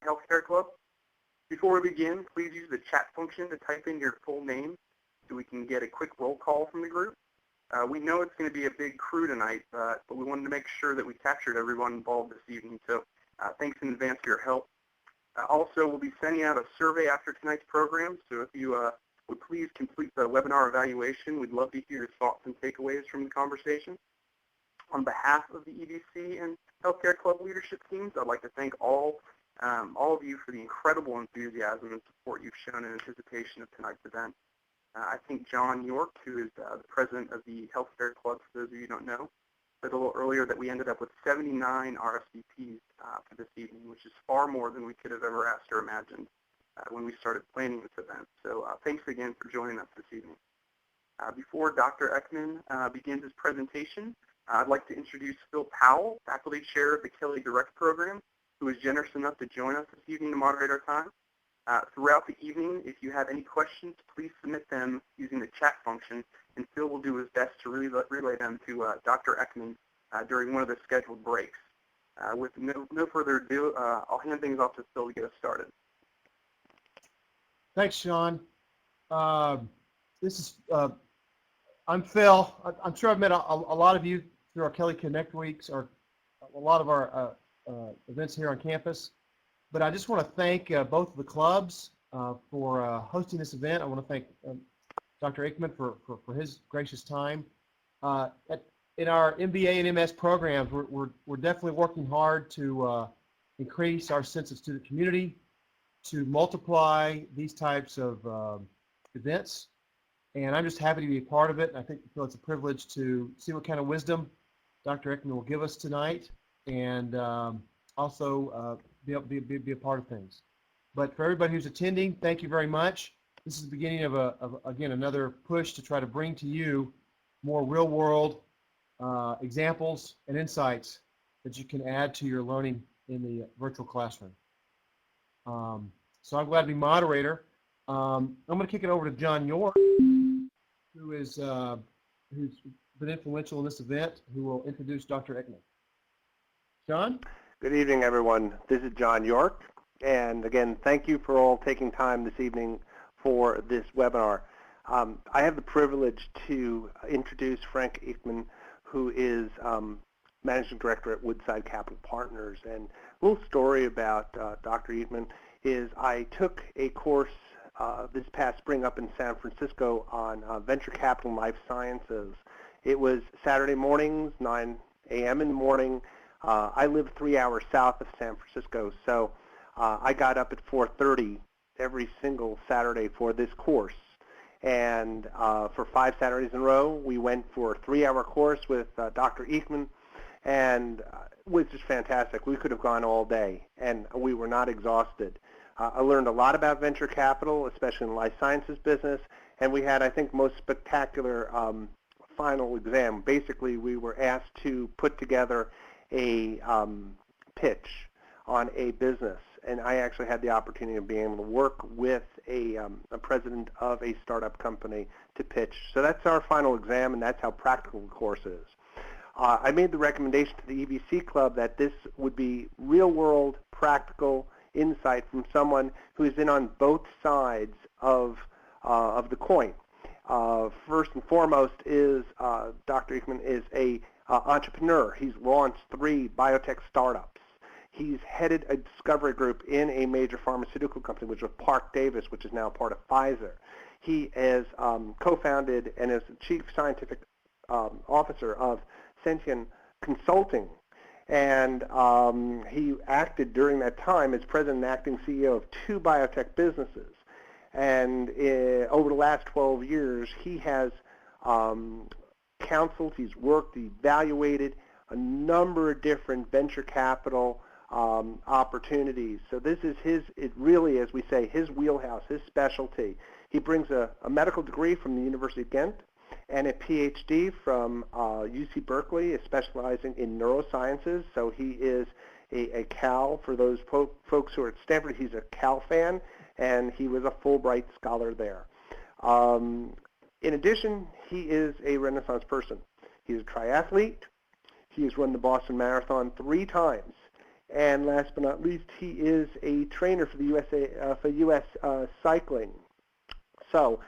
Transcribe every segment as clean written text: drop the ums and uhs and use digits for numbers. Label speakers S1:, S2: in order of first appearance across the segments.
S1: Healthcare Club. Before we begin, please use the chat function to type in your full name so we can get a quick roll call from the group. We know it's going to be a big crew tonight, but we wanted to make sure that we captured everyone involved this evening, so thanks in advance for your help. Also, we'll be sending out a survey after tonight's program, so if you would please complete the webinar evaluation, we'd love to hear your thoughts and takeaways from the conversation. On behalf of the EVC and Healthcare Club leadership teams, I'd like to thank all of you for the incredible enthusiasm and support you've shown in anticipation of tonight's event. I think John York, who is the president of the Healthcare Club, for those of you who don't know, said a little earlier that we ended up with 79 RSVPs for this evening, which is far more than we could have ever asked or imagined when we started planning this event. So thanks again for joining us this evening. Before Dr. ECKMAN begins his presentation, I'd like to introduce Phil Powell, Faculty Chair of the KELLEY Direct Program, who is generous enough to join us this evening to moderate our time. Throughout the evening, if you have any questions, please submit them using the chat function, and Phil will do his best to relay them to Dr. ECKMAN during one of the scheduled breaks. With no further ado, I'll hand things off to Phil to get us started.
S2: Thanks, Sean. I'm Phil. I'm sure I've met a lot of you through our KELLEY Connect Weeks or a lot of our events here on campus. But I just want to thank both of the clubs for hosting this event. I want to thank Dr. ECKMAN for his gracious time. In our MBA and MS programs, we're definitely working hard to increase our sense of student community, to multiply these types of events. And I'm just happy to be a part of it. And I think it's a privilege to see what kind of wisdom Dr. ECKMAN will give us tonight, and also be a part of things. But for everybody who's attending, thank you very much. This is the beginning of again, another push to try to bring to you more real-world examples and insights that you can add to your learning in the virtual classroom. So I'm glad to be moderator. I'm going to kick it over to John York, who's been influential in this event, who will introduce Dr. ECKMAN. John?
S3: Good evening, everyone. This is John York, and again, thank you for all taking time this evening for this webinar. I have the privilege to introduce Frank ECKMAN, who is Managing Director at Woodside Capital Partners. And a little story about Dr. ECKMAN is I took a course this past spring up in San Francisco on venture capital and life sciences. It was Saturday mornings, 9 a.m. in the morning. I live 3 hours south of San Francisco, so I got up at 4:30 every single Saturday for this course. And for 5 Saturdays in a row, we went for a 3-hour course with Dr. ECKMAN, and it was just fantastic. We could have gone all day, and we were not exhausted. I learned a lot about venture capital, especially in the life sciences business, and we had, I think, most spectacular final exam. Basically, we were asked to put together a pitch on a business, and I actually had the opportunity of being able to work with a president of a startup company to pitch. So that's our final exam, and that's how practical the course is. I made the recommendation to the EVC Club that this would be real-world, practical insight from someone who has been on both sides of the coin. First and foremost is Dr. ECKMAN is a entrepreneur. He's launched 3 biotech startups. He's headed a discovery group in a major pharmaceutical company, which was Park Davis, which is now part of Pfizer. He has co-founded and is the chief scientific officer of Sentient Consulting. And he acted during that time as president and acting CEO of 2 biotech businesses. And over the last 12 years, he has counseled, he's worked, evaluated a number of different venture capital opportunities. So this is it really, as we say, his wheelhouse, his specialty. He brings a medical degree from the University of Ghent and a PhD from UC Berkeley, specializing in neurosciences. So he is a Cal, for those folks who are at Stanford, he's a Cal fan, and he was a Fulbright scholar there. In addition, he is a Renaissance person. He's a triathlete. He has run the Boston Marathon 3 times, And last but not least, he is a trainer for the U.S. Cycling. So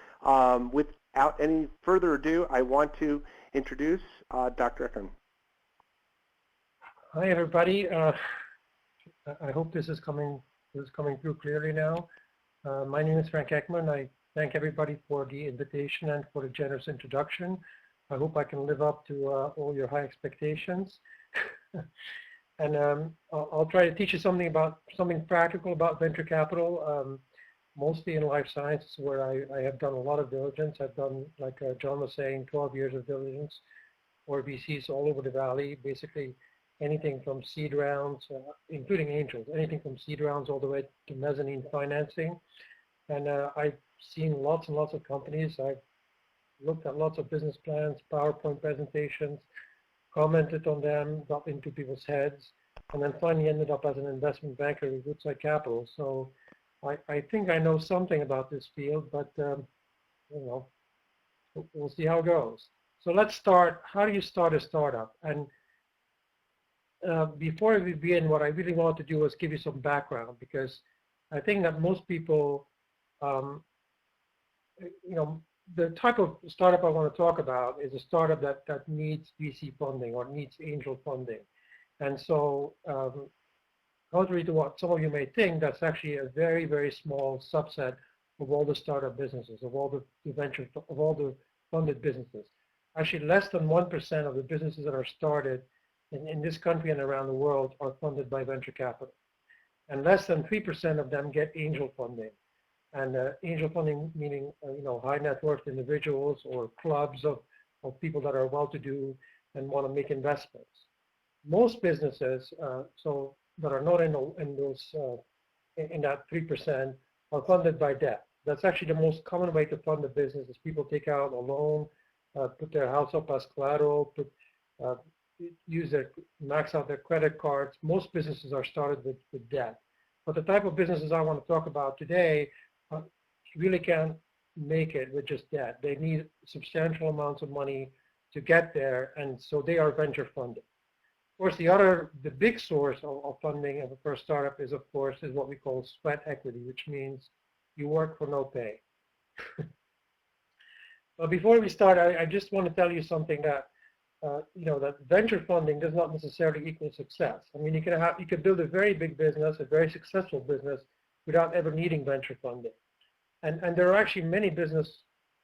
S3: without any further ado, I want to introduce Dr. EECKMAN.
S4: Hi, everybody. I hope this is coming through clearly now. My name is Frank EECKMAN. I thank everybody for the invitation and for the generous introduction. I hope I can live up to all your high expectations. And I'll try to teach you something practical about venture capital, mostly in life sciences, where I have done a lot of diligence. I've done, like John was saying, 12 years of diligence, or VCs all over the valley, basically anything from seed rounds, including angels, anything from seed rounds all the way to mezzanine financing. And I've seen lots and lots of companies. I've looked at lots of business plans, PowerPoint presentations, commented on them, got into people's heads, and then finally ended up as an investment banker with Woodside Capital. So I think I know something about this field, but we'll see how it goes. So let's start. How do you start a startup? And before we begin, what I really want to do is give you some background, because I think that most people, the type of startup I want to talk about is a startup that needs VC funding or needs angel funding. And so, contrary to what some of you may think, that's actually a very, very small subset of all the startup businesses, of all the funded businesses. Actually, less than 1% of the businesses that are started in this country and around the world are funded by venture capital. And less than 3% of them get angel funding. And angel funding meaning, high net worth individuals or clubs of people that are well-to-do and want to make investments. Most businesses, that are not in that 3%, are funded by debt. That's actually the most common way to fund a business. Is people take out a loan, put their house up as collateral, max out their credit cards. Most businesses are started with debt. But the type of businesses I want to talk about today really can't make it with just debt. They need substantial amounts of money to get there, and so they are venture funded. Of course, the big source of funding of a first startup is what we call sweat equity, which means you work for no pay. But before we start, I just want to tell you something that that venture funding does not necessarily equal success. I mean, you could build a very big business, a very successful business, without ever needing venture funding. And there are actually many business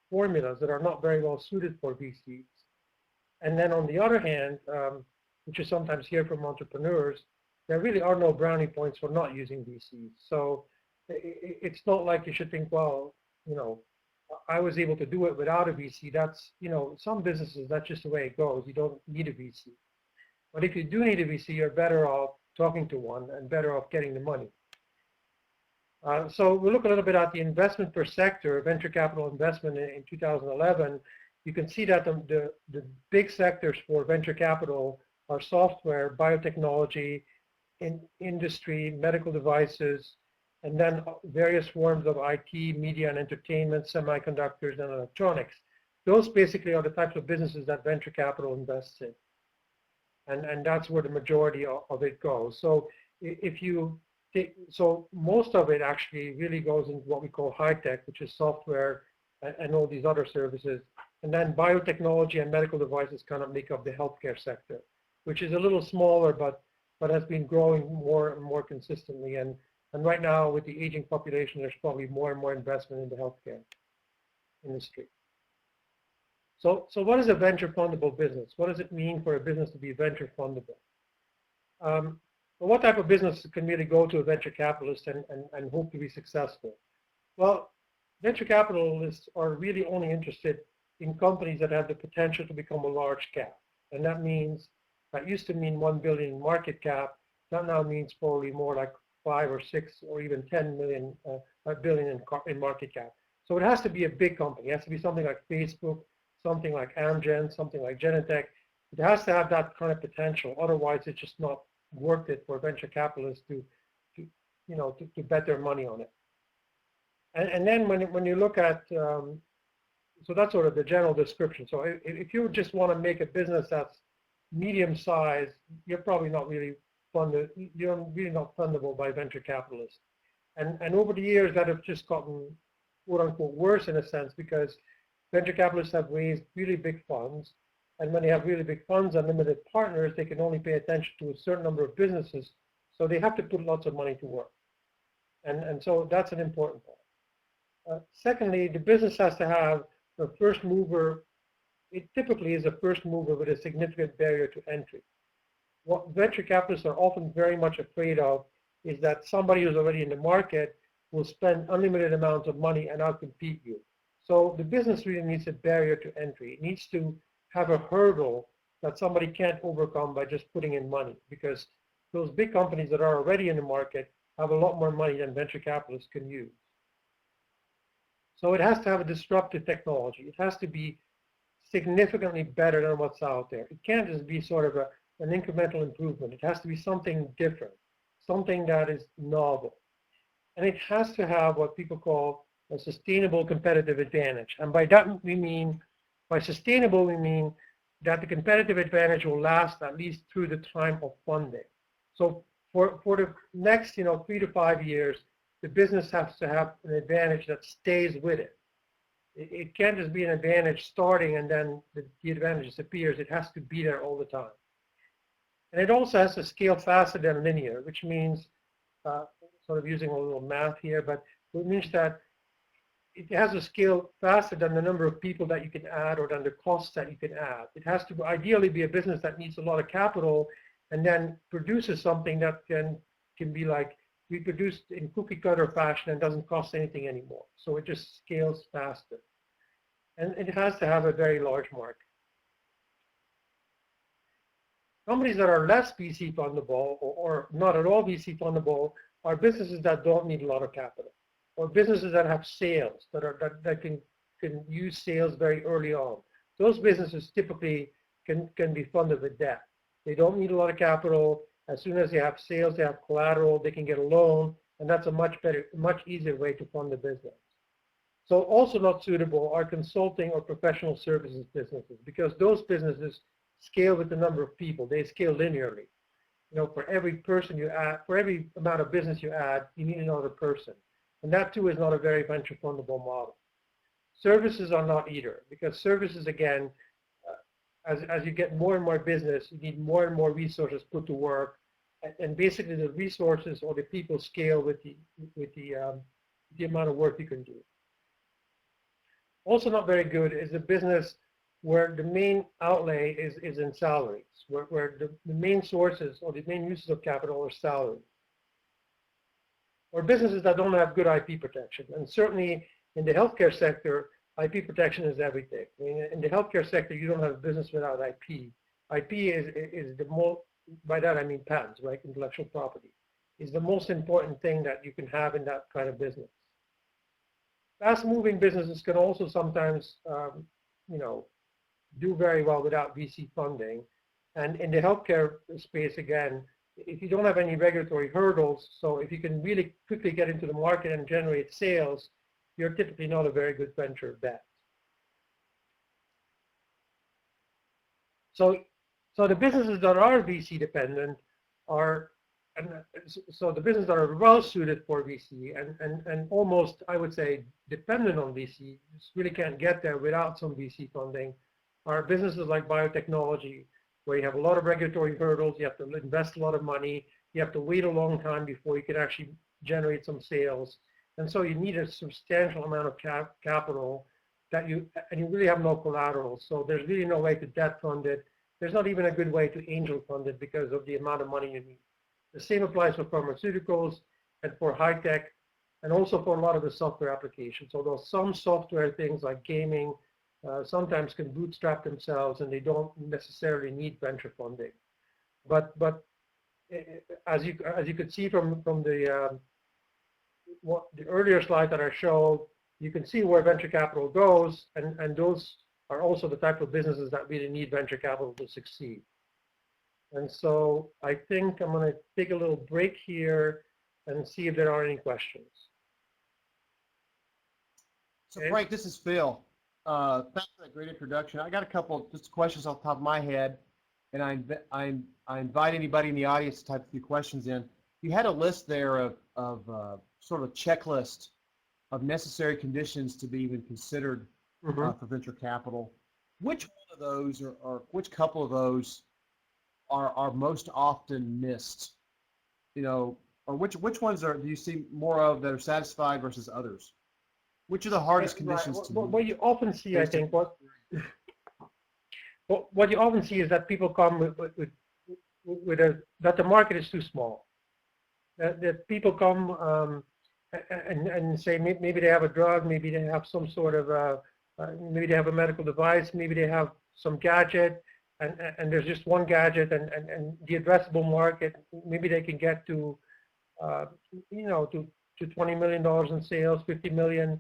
S4: formulas that are not very well suited for VCs. And then on the other hand, which you sometimes hear from entrepreneurs, there really are no brownie points for not using VCs. So it's not like you should think, well, I was able to do it without a VC. That's, some businesses, that's just the way it goes. You don't need a VC. But if you do need a VC, you're better off talking to one and better off getting the money. So we'll look a little bit at the investment per sector, venture capital investment in 2011. You can see that the big sectors for venture capital are software, biotechnology, industry, medical devices, and then various forms of IT, media and entertainment, semiconductors, and electronics. Those basically are the types of businesses that venture capital invests in. And that's where the majority of it goes. So so most of it actually really goes into what we call high tech, which is software and all these other services. And then biotechnology and medical devices kind of make up the healthcare sector, which is a little smaller, but has been growing more and more consistently. And right now, with the aging population, there's probably more and more investment in the healthcare industry. So what is a venture fundable business? What does it mean for a business to be venture fundable? Well, what type of business can really go to a venture capitalist and hope to be successful? Well, venture capitalists are really only interested in companies that have the potential to become a large cap. And that used to mean 1 billion market cap. That now means probably more like 5 or 6 or even 10 billion in market cap. So it has to be a big company. It has to be something like Facebook, something like Amgen, something like Genentech. It has to have that kind of potential. Otherwise, it's just not worth it for venture capitalists to bet their money on it. And then when you look at, so that's sort of the general description. So if you just want to make a business that's medium size, you're probably not really funded, you're really not fundable by venture capitalists. And over the years, that have just gotten, quote unquote, worse in a sense, because venture capitalists have raised really big funds. And when they have really big funds and limited partners, they can only pay attention to a certain number of businesses. So they have to put lots of money to work. And so that's an important part. Secondly, the business has to have a first mover. It typically is a first mover with a significant barrier to entry. What venture capitalists are often very much afraid of is that somebody who's already in the market will spend unlimited amounts of money and outcompete you. So the business really needs a barrier to entry. It needs to have a hurdle that somebody can't overcome by just putting in money, because those big companies that are already in the market have a lot more money than venture capitalists can use. So it has to have a disruptive technology. It has to be significantly better than what's out there. It can't just be sort of an incremental improvement. It has to be something different, something that is novel. And it has to have what people call a sustainable competitive advantage. And by that we mean, by sustainable we mean that the competitive advantage will last at least through the time of funding. So for the next 3 to 5 years, the business has to have an advantage that stays with it. It can't just be an advantage starting and then the advantage disappears. It has to be there all the time. And it also has to scale faster than linear, which means, sort of using a little math here, but it means that it has to scale faster than the number of people that you can add or than the costs that you can add. It has to ideally be a business that needs a lot of capital and then produces something that can be like reproduced in cookie cutter fashion and doesn't cost anything anymore. So it just scales faster. And it has to have a very large market. Companies that are less VC fundable or not at all VC fundable are businesses that don't need a lot of capital, or businesses that have sales that can use sales very early on. Those businesses typically can be funded with debt. They don't need a lot of capital. As soon as they have sales, they have collateral, they can get a loan, and that's a much easier way to fund the business. So also not suitable are consulting or professional services businesses, because those businesses scale with the number of people. They scale linearly. For every person you add, for every amount of business you add, you need another person. And that too is not a very venture fundable model. Services are not either, because services, again, as you get more and more business, you need more and more resources put to work, and basically the resources or the people scale with the amount of work you can do. Also not very good is a business where the main outlay is in salaries, where the main sources or the main uses of capital are salaries. Or businesses that don't have good IP protection. And certainly in the healthcare sector, IP protection is everything. I mean, in the healthcare sector, you don't have a business without IP. IP is the most, by that I mean patents, right? Intellectual property is the most important thing that you can have in that kind of business. Fast-moving businesses can also sometimes, do very well without VC funding. And in the healthcare space, again, if you don't have any regulatory hurdles, so if you can really quickly get into the market and generate sales, you're typically not a very good venture bet. So the businesses that are VC dependent are, so the businesses that are well suited for VC and almost, I would say, dependent on VC, just really can't get there without some VC funding, are businesses like biotechnology, where you have a lot of regulatory hurdles, you have to invest a lot of money, you have to wait a long time before you can actually generate some sales. And so you need a substantial amount of capital and you really have no collateral. So there's really no way to debt fund it. There's not even a good way to angel fund it because of the amount of money you need. The same applies for pharmaceuticals and for high tech, and also for a lot of the software applications. Although some software things like gaming sometimes can bootstrap themselves and they don't necessarily need venture funding. But as you could see from the earlier slide that I showed, you can see where venture capital goes, and those are also the type of businesses that really need venture capital to succeed. And so I think I'm going to take a little break here and see if there are any questions.
S2: So Frank, this is Phil. Thanks for that great introduction. I got a couple just questions off the top of my head. and I invite anybody in the audience to type a few questions in. You had a list there of sort of a checklist of necessary conditions to be even considered for venture capital. Which one of those, or which couple of those, are most often missed? You know, or which ones do you see more of that are satisfied versus others? Which are the hardest conditions to meet?
S4: What you often see, I think, what you often see is that people come that the market is too small. That people come and say maybe they have a drug, maybe they have some sort of maybe they have a medical device, maybe they have some gadget, and there's just one gadget, and the addressable market, maybe they can get to to $20 million in sales, 50 million,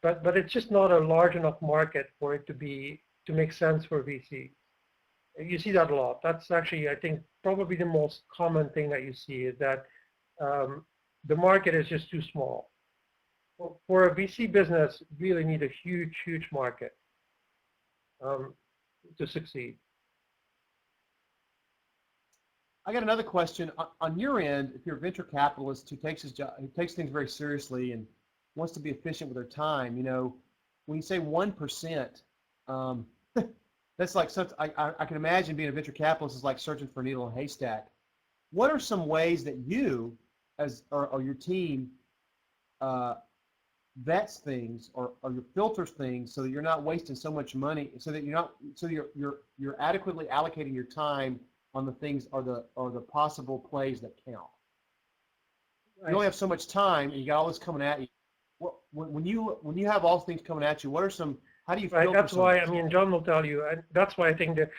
S4: but it's just not a large enough market for it to make sense for VC. You see that a lot. That's actually, I think, probably the most common thing that you see is that the market is just too small. For a VC business, you really need a huge, huge market to succeed.
S2: I got another question. On your end, if you're a venture capitalist who takes his job, who takes things very seriously and wants to be efficient with their time, you know, when you say 1%, that's like such. I can imagine being a venture capitalist is like searching for a needle in a haystack. What are some ways that you, or your team, vets things or you filters things so that you're not wasting so much money, so that you're adequately allocating your time on the things or the possible plays that count? You only have so much time, and you got all this coming at you. When you have all things coming at you, what are some? How do you filter?
S4: Right, that's why, I mean, John will tell you, and that's why I think the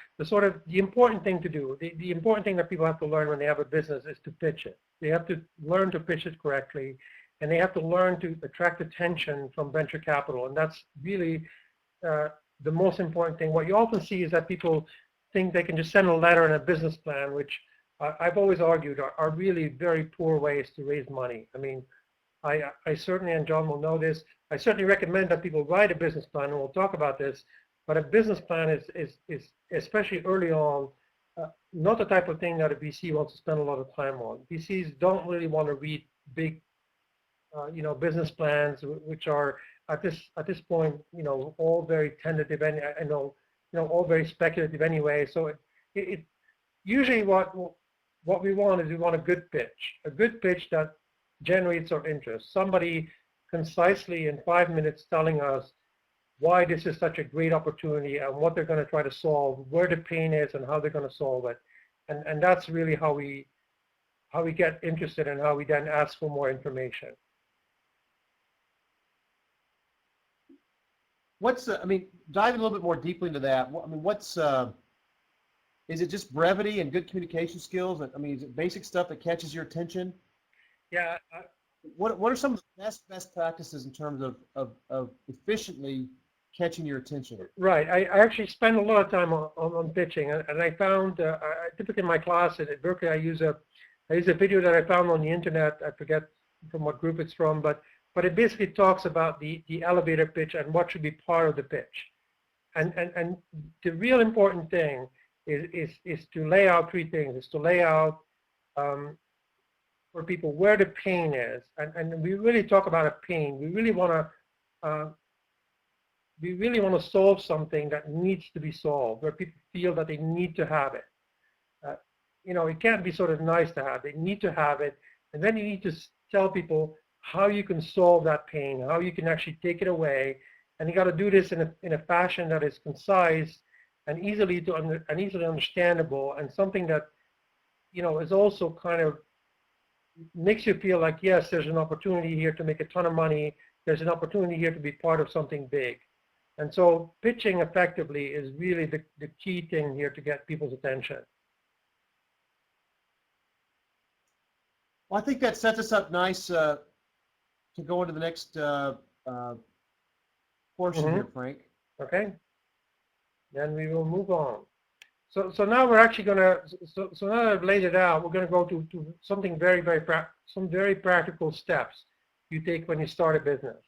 S4: important thing to do, the important thing that people have to learn when they have a business is to pitch it. They have to learn to pitch it correctly, and they have to learn to attract attention from venture capital, and that's really the most important thing. What you often see is that people think they can just send a letter and a business plan, which I've always argued are really very poor ways to raise money. I mean, I certainly, and John will know this, I certainly recommend that people write a business plan, and we'll talk about this, but a business plan is especially early on, not the type of thing that a VC wants to spend a lot of time on. VCs don't really want to read big, business plans, which are at this point, all very tentative, and I know, all very speculative anyway. So it usually what we want is we want a good pitch that generates our interest. Somebody concisely in 5 minutes telling us why this is such a great opportunity and what they're going to try to solve, where the pain is, and how they're going to solve it. And that's really how we get interested and how we then ask for more information.
S2: Diving a little bit more deeply into that. Is it just brevity and good communication skills? Is it basic stuff that catches your attention?
S4: Yeah.
S2: What are some of the best practices in terms of efficiently catching your attention?
S4: Right. I actually spend a lot of time on pitching, and I found typically in my class at Berkeley, I use a video that I found on the internet. I forget from what group it's from, but it basically talks about the elevator pitch and what should be part of the pitch. And the real important thing is to lay out three things. Is to lay out for people where the pain is, and we really talk about a pain. We really want to solve something that needs to be solved, where people feel that they need to have it. It can't be sort of nice to have. They need to have it, and then you need to tell people how you can solve that pain, how you can actually take it away, and you got to do this in a fashion that is concise and easily understandable, and something that is also kind of makes you feel like, yes, there's an opportunity here to make a ton of money. There's an opportunity here to be part of something big. And so pitching effectively is really the key thing here to get people's attention.
S2: Well, I think that sets us up nice to go into the next portion here, Frank.
S4: Okay. Then we will move on. So now we're actually going to, so now that I've laid it out, we're going to go to something some very practical steps you take when you start a business.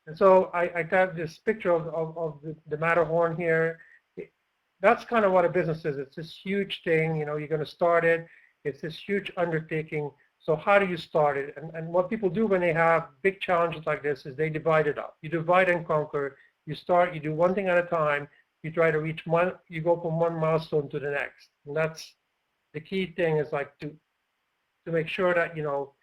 S4: And so I got this picture of the Matterhorn here. that's kind of what a business is. It's this huge thing, you know, you're going to start it. It's this huge undertaking. So how do you start it? And what people do when they have big challenges like this is they divide it up. You divide and conquer. You start, you do one thing at a time. You try to reach one, you go from one milestone to the next. And that's the key thing, is like to make sure that, you know,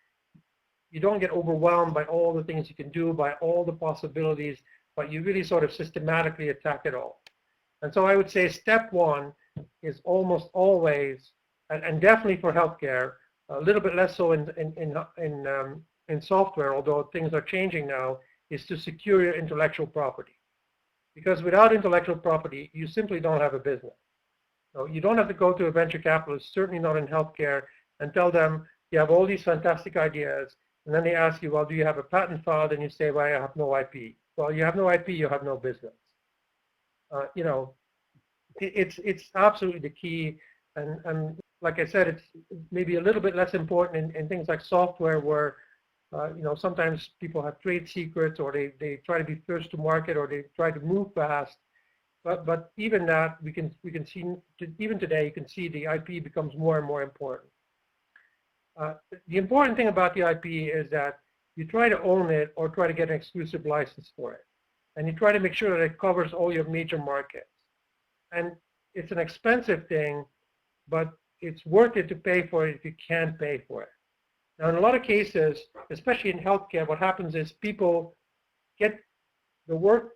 S4: you don't get overwhelmed by all the things you can do, by all the possibilities, but you really sort of systematically attack it all. And so I would say step one is almost always, and definitely for healthcare, a little bit less so in software, although things are changing now, is to secure your intellectual property. Because without intellectual property, you simply don't have a business. So you don't have to go to a venture capitalist, certainly not in healthcare, and tell them you have all these fantastic ideas, and then they ask you, well, do you have a patent filed? And you say, well, I have no IP. Well, you have no IP, you have no business. You know, it's absolutely the key, and like I said, it's maybe a little bit less important in things like software, where you know, sometimes people have trade secrets, or they try to be first to market, or they try to move fast. But even that, we can see, even today, you can see the IP becomes more and more important. The important thing about the IP is that you try to own it or try to get an exclusive license for it. And you try to make sure that it covers all your major markets. And it's an expensive thing, but it's worth it to pay for it if you can pay for it. Now, in a lot of cases, especially in healthcare, what happens is people get the work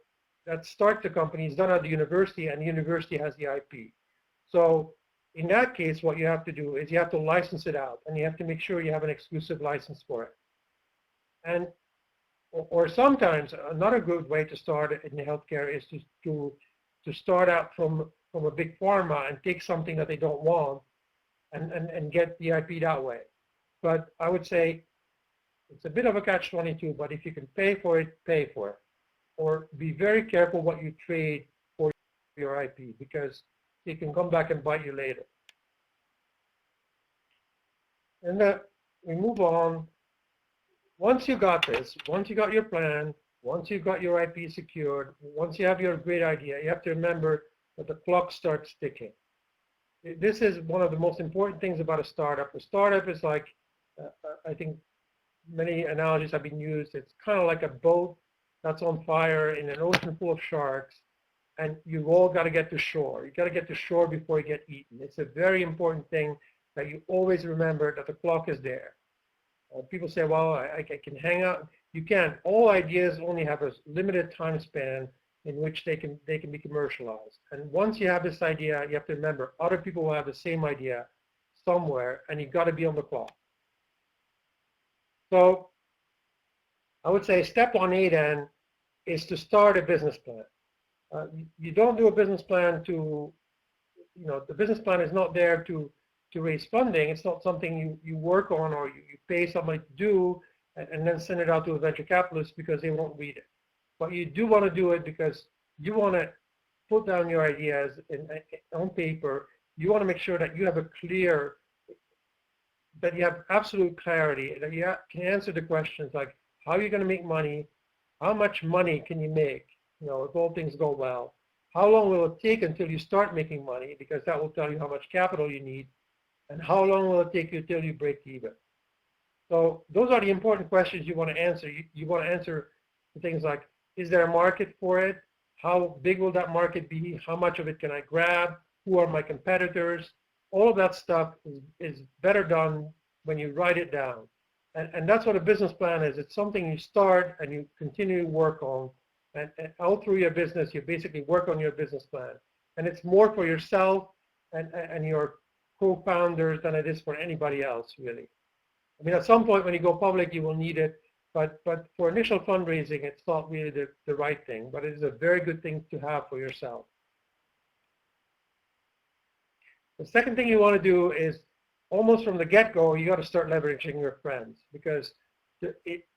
S4: that starts the company is done at the university, and the university has the IP. So in that case, what you have to do is you have to license it out, and you have to make sure you have an exclusive license for it. And or sometimes another good way to start in the healthcare is to start out from a big pharma and take something that they don't want and get the IP that way. But I would say it's a bit of a catch-22, but if you can pay for it, pay for it. Or be very careful what you trade for your IP, because it can come back and bite you later. And then we move on. Once you got this, once you got your plan, once you got your IP secured, once you have your great idea, you have to remember that the clock starts ticking. This is one of the most important things about a startup. A startup is like, I think many analogies have been used. It's kind of like a boat that's on fire in an ocean full of sharks, and you've all got to get to shore. You got to get to shore before you get eaten. It's a very important thing that you always remember that the clock is there. People say, well, I can hang out. You can't. All ideas only have a limited time span in which they can be commercialized. And once you have this idea, you have to remember other people will have the same idea somewhere, and you've got to be on the clock. So I would say step 1A then is to start a business plan. You don't do a business plan to, you know, the business plan is not there to raise funding. It's not something you work on or you pay somebody to do and then send it out to a venture capitalist because they won't read it. But you do want to do it because you want to put down your ideas on paper. You want to make sure that you have that you have absolute clarity, that you can answer the questions like, how are you going to make money? How much money can you make? You know, if all things go well. How long will it take until you start making money? Because that will tell you how much capital you need. And how long will it take you till you break even? So those are the important questions you want to answer. You want to answer things like, is there a market for it? How big will that market be? How much of it can I grab? Who are my competitors? All of that stuff is better done when you write it down. And that's what a business plan is. It's something you start and you continue to work on. And all through your business, you basically work on your business plan. And it's more for yourself and your co-founders than it is for anybody else, really. I mean, at some point when you go public, you will need it. But for initial fundraising, it's not really the right thing. But it is a very good thing to have for yourself. The second thing you want to do is almost from the get-go, you got to start leveraging your friends, because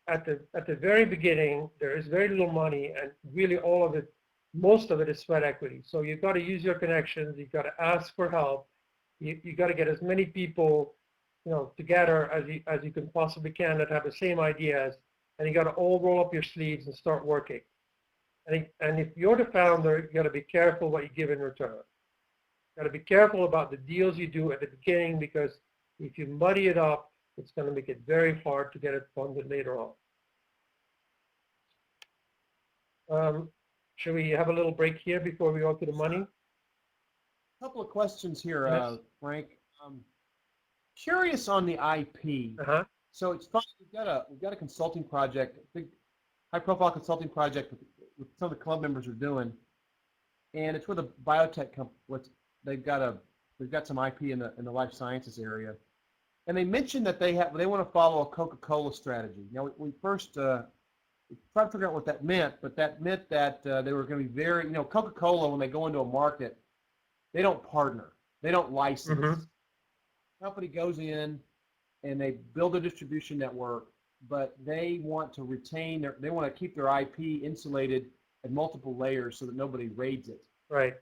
S4: at the very beginning, there is very little money, and really all of it, most of it is sweat equity. So you've got to use your connections. You've got to ask for help. You got to get as many people, you know, together as you can possibly can that have the same ideas, and you got to all roll up your sleeves and start working. And if you're the founder, you got to be careful what you give in return. Got to be careful about the deals you do at the beginning, because if you muddy it up, it's going to make it very hard to get it funded later on. Should we have a little break here before we go to the money?
S2: A couple of questions here,
S4: Yes.
S2: Frank. Curious on the IP. So it's fun. We've got a consulting project, a big high-profile consulting project with some of the club members are doing, and it's with a biotech company. They've got some IP in the life sciences area, and they mentioned that they want to follow a Coca-Cola strategy. Now we first tried to figure out what that meant, but that meant that they were going to be very, Coca-Cola, when they go into a market, they don't partner, they don't license. The company goes in and they build a distribution network, but they want to retain they want to keep their IP insulated at multiple layers so that nobody raids it.
S4: Right.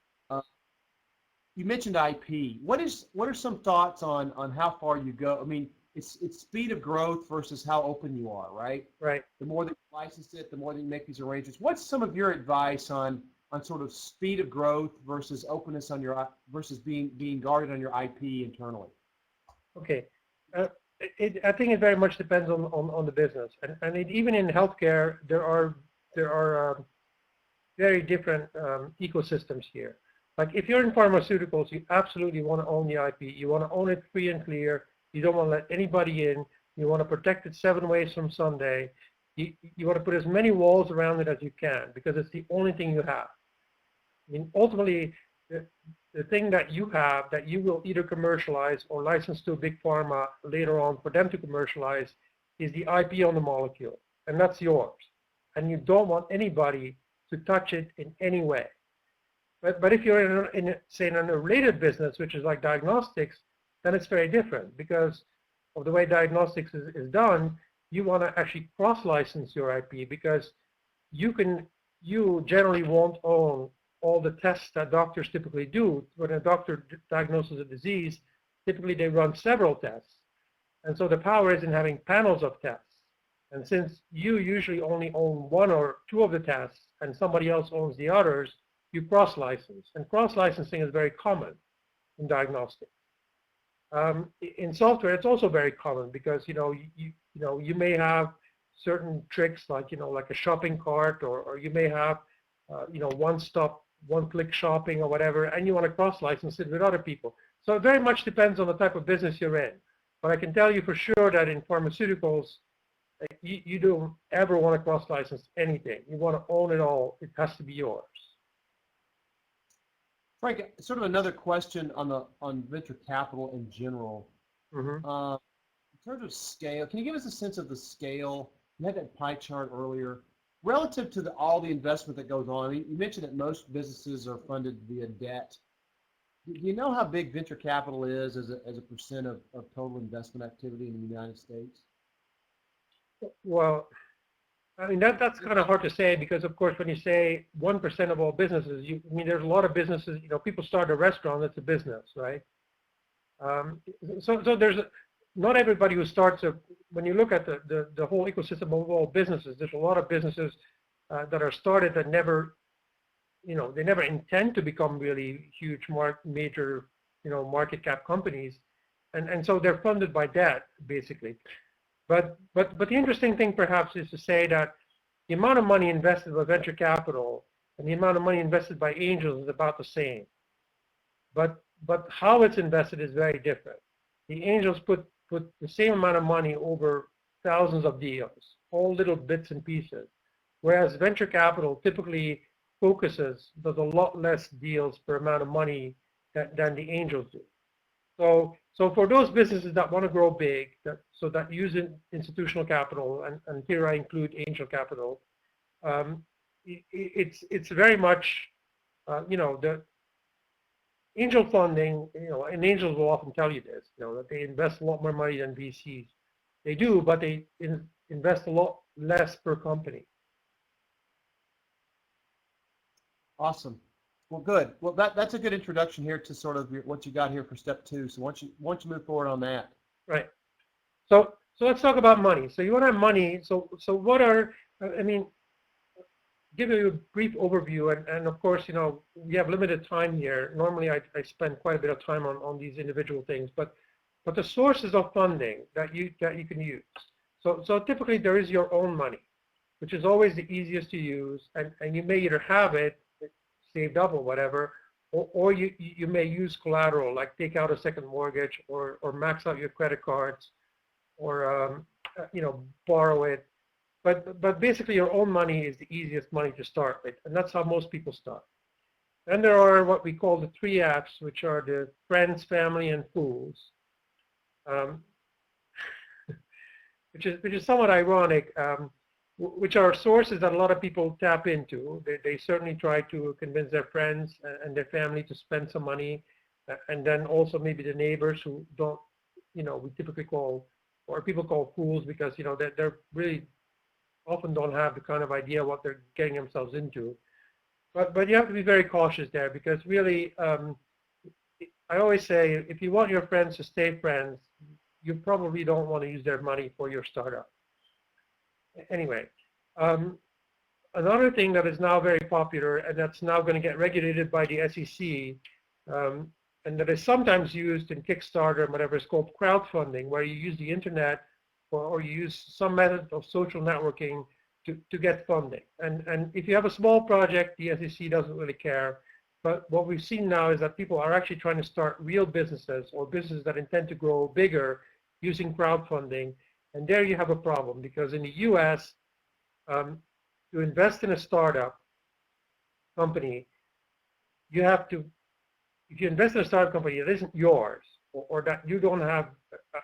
S2: You mentioned IP. What are some thoughts on how far you go? I mean, it's speed of growth versus how open you are, right?
S4: Right.
S2: The more that you license it, the more that you make these arrangements. What's some of your advice on sort of speed of growth versus openness versus being guarded on your IP internally?
S4: Okay. I think it very much depends on the business, and even in healthcare, there are very different ecosystems here. Like if you're in pharmaceuticals, you absolutely want to own the IP. You want to own it free and clear. You don't want to let anybody in. You want to protect it 7 ways from Sunday. You want to put as many walls around it as you can, because it's the only thing you have. I mean, ultimately, the thing that you have that you will either commercialize or license to a big pharma later on for them to commercialize is the IP on the molecule, and that's yours. And you don't want anybody to touch it in any way. But if you're in say, in a related business, which is like diagnostics, then it's very different, because of the way diagnostics is done. You want to actually cross-license your IP, because you generally won't own all the tests that doctors typically do. When a doctor diagnoses a disease, typically they run several tests. And so the power is in having panels of tests. And since you usually only own 1 or 2 of the tests and somebody else owns the others, you cross-license. And cross-licensing is very common in diagnostics. In software, it's also very common, because you may have certain tricks like like a shopping cart, or you may have one-click shopping or whatever, and you want to cross-license it with other people. So it very much depends on the type of business you're in. But I can tell you for sure that in pharmaceuticals, you don't ever want to cross-license anything. You want to own it all. It has to be yours.
S2: Frank, sort of another question on venture capital in general. In terms of scale, can you give us a sense of the scale? You had that pie chart earlier. Relative to all the investment that goes on, I mean, you mentioned that most businesses are funded via debt. Do you know how big venture capital is as a percent of total investment activity in the United States?
S4: Well, I mean, that's kind of hard to say, because, of course, when you say 1% of all businesses, I mean, there's a lot of businesses, people start a restaurant, that's a business, right? So there's not everybody who starts when you look at the whole ecosystem of all businesses, there's a lot of businesses that are started that never, they never intend to become really huge major, market cap companies. And so they're funded by debt, basically. But the interesting thing perhaps is to say that the amount of money invested by venture capital and the amount of money invested by angels is about the same. But how it's invested is very different. The angels put the same amount of money over thousands of deals, all little bits and pieces, whereas venture capital typically does a lot less deals per amount of money than the angels do. So for those businesses that want to grow big, that use institutional capital, and here I include angel capital, it's very much, the angel funding, and angels will often tell you this, that they invest a lot more money than VCs. They do, but they invest a lot less per company.
S2: Awesome. Well, good. Well, that's a good introduction here to sort of what you got here for step 2. So once you move forward on that.
S4: Right. So let's talk about money. So you want to have money. So what are, I mean, give you a brief overview, and of course, you know, we have limited time here. Normally, I spend quite a bit of time on these individual things, but the sources of funding that you can use. So typically, there is your own money, which is always the easiest to use, and you may either have it saved up or whatever, or you may use collateral, like take out a second mortgage, or max out your credit cards, or you know, borrow it. But basically, your own money is the easiest money to start with, and that's how most people start. Then there are what we call the 3 F's, which are the friends, family, and fools, which is somewhat ironic, which are sources that a lot of people tap into. They certainly try to convince their friends and their family to spend some money, and then also maybe the neighbors who don't, you know, we typically call, or people call fools, because, you know, they're really often don't have the kind of idea what they're getting themselves into. But you have to be very cautious there, because really, I always say, if you want your friends to stay friends, you probably don't want to use their money for your startup. Anyway, another thing that is now very popular, and that's now going to get regulated by the SEC, and that is sometimes used in Kickstarter and whatever, is called crowdfunding, where you use the internet or you use some method of social networking to get funding. And if you have a small project, the SEC doesn't really care. But what we've seen now is that people are actually trying to start real businesses, or businesses that intend to grow bigger using crowdfunding. And there you have a problem, because in the US, to invest in a startup company, you have to, if you invest in a startup company that isn't yours, or that you don't have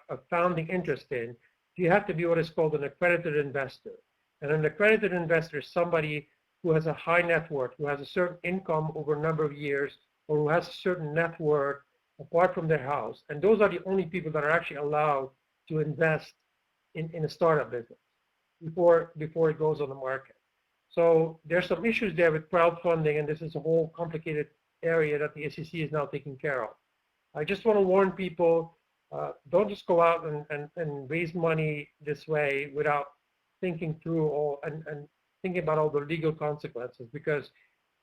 S4: a founding interest in, you have to be what is called an accredited investor. And an accredited investor is somebody who has a high net worth, who has a certain income over a number of years, or who has a certain net worth apart from their house. And those are the only people that are actually allowed to invest in a startup business before it goes on the market. So there's some issues there with crowdfunding, and this is a whole complicated area that the SEC is now taking care of. I just want to warn people, don't just go out and raise money this way without thinking through all and thinking about all the legal consequences, because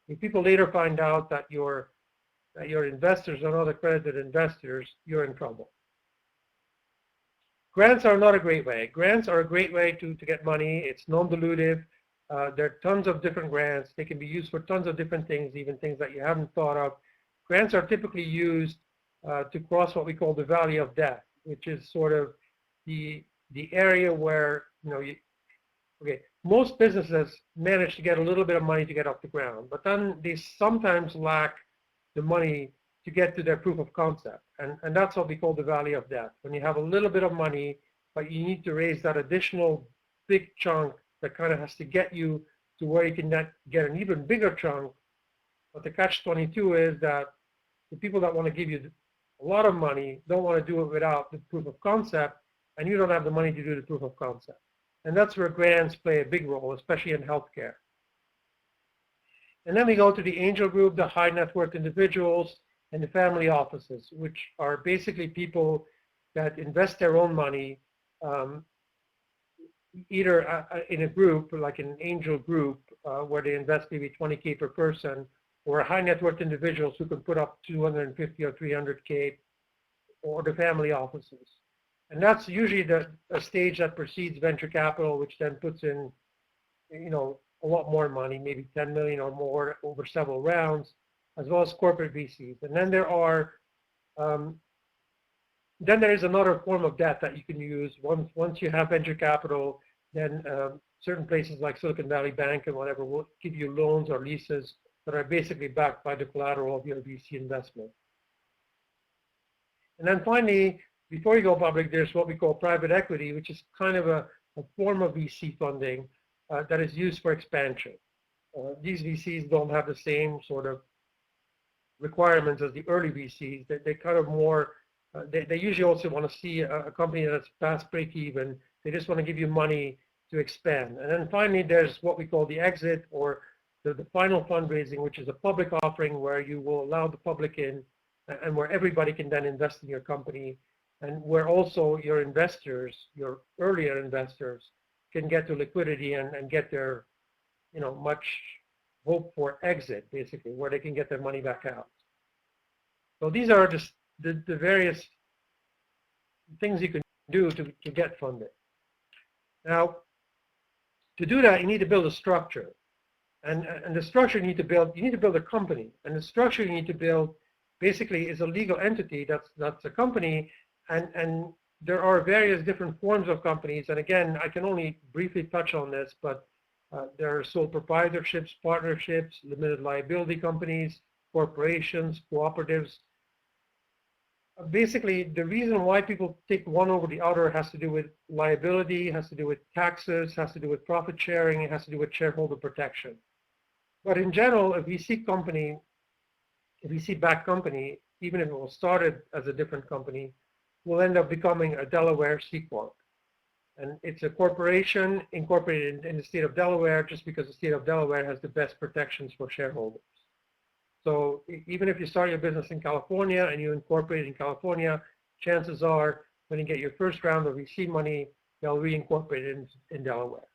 S4: if people later find out that your investors are not accredited investors, you're in trouble. Grants are not a great way. Grants are a great way to get money. It's non-dilutive. There are tons of different grants. They can be used for tons of different things, even things that you haven't thought of. Grants are typically used to cross what we call the valley of death, which is sort of the area where, you know, most businesses manage to get a little bit of money to get off the ground, but then they sometimes lack the money to get to their proof of concept. And that's what we call the valley of death. When you have a little bit of money, but you need to raise that additional big chunk that kind of has to get you to where you can get an even bigger chunk. But the catch-22 is that the people that want to give you a lot of money don't want to do it without the proof of concept, and you don't have the money to do the proof of concept. And that's where grants play a big role, especially in healthcare. And then we go to the angel group, the high net worth individuals, and the family offices, which are basically people that invest their own money either in a group, like an angel group, where they invest maybe 20K per person, or high net worth individuals who can put up 250 or 300K, or the family offices. And that's usually a stage that precedes venture capital, which then puts in, you know, a lot more money, maybe 10 million or more over several rounds, as well as corporate VCs. And then there is another form of debt that you can use once you have venture capital. Then certain places like Silicon Valley Bank and whatever will give you loans or leases that are basically backed by the collateral of your VC investment. And then finally, before you go public, there's what we call private equity, which is kind of a form of VC funding that is used for expansion. These VCs don't have the same sort of requirements as the early VCs. They kind of more, they usually also want to see a company that's past break even. They just want to give you money to expand. And then finally, there's what we call the exit, or the final fundraising, which is a public offering where you will allow the public in, and where everybody can then invest in your company, and where also your investors, your earlier investors, can get to liquidity and get their, you know, much hope for exit, basically, where they can get their money back out. So these are just the various things you can do to get funding. Now, to do that, you need to build a structure. And the structure you need to build a company. And the structure you need to build basically is a legal entity that's a company. And there are various different forms of companies. And again, I can only briefly touch on this, but there are sole proprietorships, partnerships, limited liability companies, corporations, cooperatives. Basically, the reason why people take one over the other has to do with liability, has to do with taxes, has to do with profit sharing, it has to do with shareholder protection. But in general, a VC company, a VC-backed company, even if it was started as a different company, will end up becoming a Delaware C Corp. And it's a corporation incorporated in the state of Delaware just because the state of Delaware has the best protections for shareholders. So even if you start your business in California and you incorporate in California, chances are when you get your first round of VC money, they'll reincorporate it in Delaware.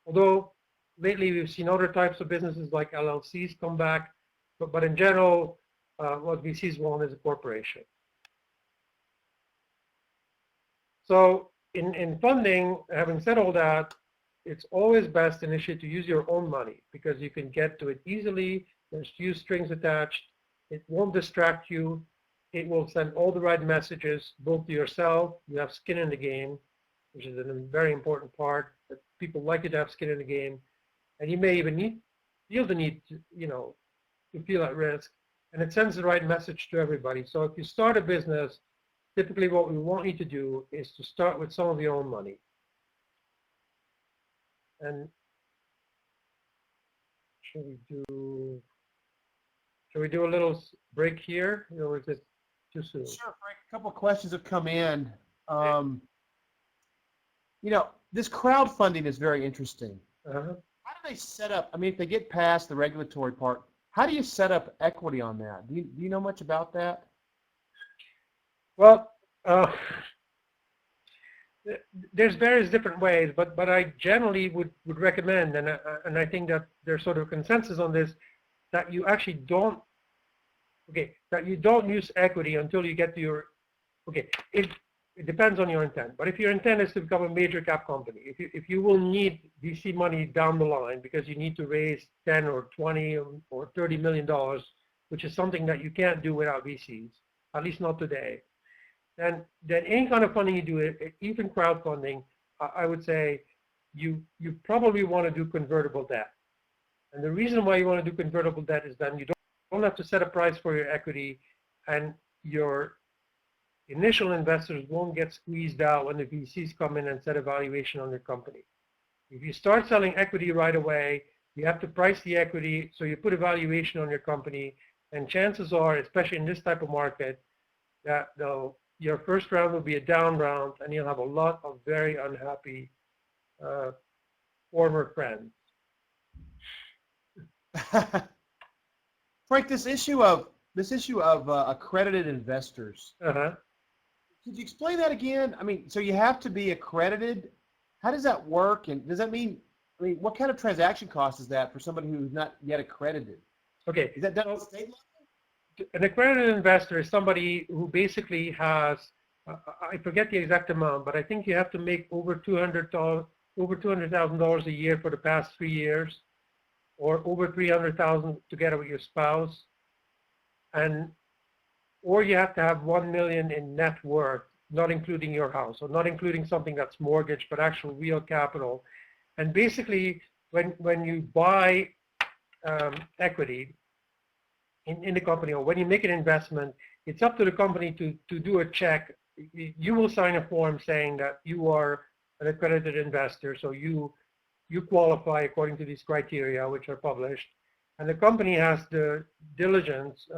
S4: Although lately we've seen other types of businesses like LLCs come back, but in general, what VCs want is a corporation. So in funding, having said all that, it's always best initially to use your own money because you can get to it easily. There's few strings attached. It won't distract you. It will send all the right messages, both to yourself. You have skin in the game, which is a very important part. That people like you to have skin in the game, and you may even feel the need to, to feel at risk. And it sends the right message to everybody. So if you start a business, typically what we want you to do is to start with some of your own money. And should we do a little break here, or is it too soon?
S2: Sure, Frank. A couple of questions have come in. This crowdfunding is very interesting. How do they set up? I mean, if they get past the regulatory part, how do you set up equity on that? Do you know much about that?
S4: Well, there's various different ways, but I generally would recommend, and I think that there's sort of a consensus on this, that you actually don't use equity until you get to your, it depends on your intent. But if your intent is to become a major cap company, if you will need VC money down the line because you need to raise 10 or 20 or $30 million, which is something that you can't do without VCs, at least not today, then any kind of funding you do, even crowdfunding, I would say you probably want to do convertible debt. And the reason why you want to do convertible debt is then you don't have to set a price for your equity, and your initial investors won't get squeezed out when the VCs come in and set a valuation on your company. If you start selling equity right away, you have to price the equity, so you put a valuation on your company, and chances are, especially in this type of market, that your first round will be a down round, and you'll have a lot of very unhappy former friends.
S2: Frank, this issue of accredited investors. Could you explain that again? I mean, so you have to be accredited. How does that work? And does that mean, what kind of transaction cost is that for somebody who's not yet accredited?
S4: Okay.
S2: Is that done at the state level?
S4: An accredited investor is somebody who basically has, I forget the exact amount, but I think you have to make over $200,000 a year for the past 3 years, or over $300,000 together with your spouse, or you have to have $1 million in net worth, not including your house, or not including something that's mortgaged, but actual real capital. And basically, when you buy equity in the company, or when you make an investment, it's up to the company to do a check. You will sign a form saying that you are an accredited investor, so you qualify according to these criteria, which are published, and the company has the diligence,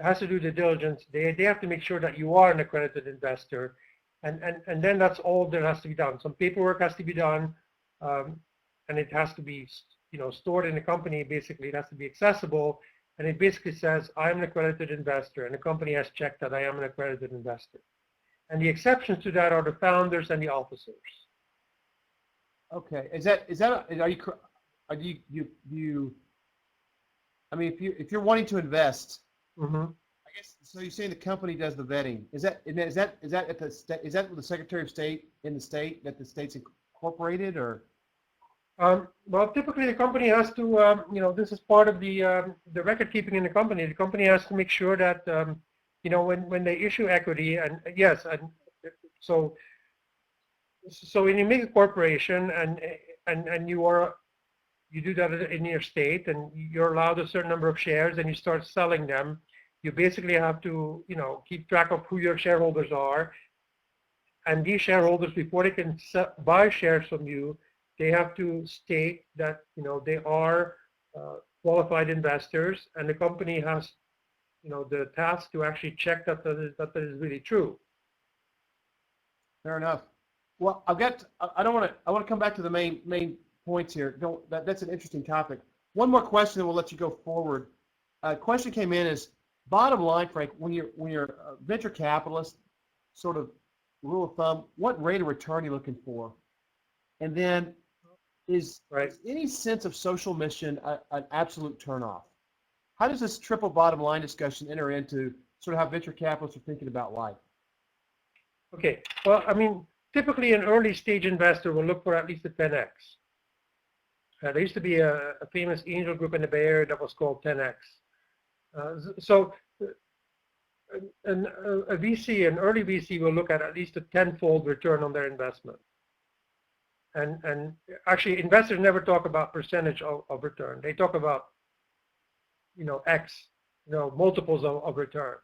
S4: has to do the diligence. They have to make sure that you are an accredited investor, and then that's all that has to be done. Some paperwork has to be done, and it has to be stored in the company. Basically, it has to be accessible, and it basically says I'm an accredited investor, and the company has checked that I am an accredited investor. And the exceptions to that are the founders and the officers.
S2: Okay. Do you I mean, if you're wanting to invest,
S4: Mm-hmm.
S2: I guess, so you're saying the company does the vetting. Is that at the state, is that with the Secretary of State in the state, that the state's incorporated, or?
S4: Well, typically the company has to, this is part of the record keeping in the company. The company has to make sure that, when they issue equity, and yes, and so when you make a corporation and you do that in your state, and you're allowed a certain number of shares, and you start selling them, you basically have to, keep track of who your shareholders are, and these shareholders, before they can buy shares from you, they have to state that they are qualified investors, and the company has the task to actually check that that is really true.
S2: Fair enough. Well, I want to come back to the main points here. That's an interesting topic. One more question, and we'll let you go forward. A question came in is, bottom line, Frank, when you're a venture capitalist, sort of rule of thumb, what rate of return are you looking for? And then, is any sense of social mission an absolute turnoff? How does this triple bottom line discussion enter into sort of how venture capitalists are thinking about life?
S4: Okay. Well, I mean, typically an early stage investor will look for at least a 10x. There used to be a famous angel group in the Bay Area that was called 10x. So an early VC will look at least a 10-fold return on their investment. And actually, investors never talk about percentage of return. They talk about, X, multiples of return.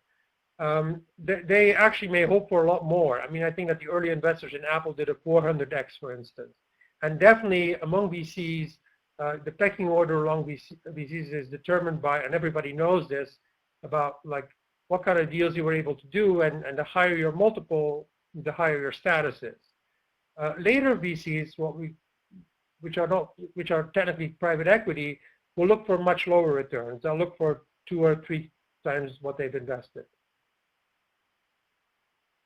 S4: They actually may hope for a lot more. I mean, I think that the early investors in Apple did a 400x, for instance. And definitely among VCs, the pecking order along VCs is determined by, and everybody knows this, about like what kind of deals you were able to do, and the higher your multiple, the higher your status is. Later VCs, which are technically private equity, will look for much lower returns. They'll look for 2 or 3 times what they've invested.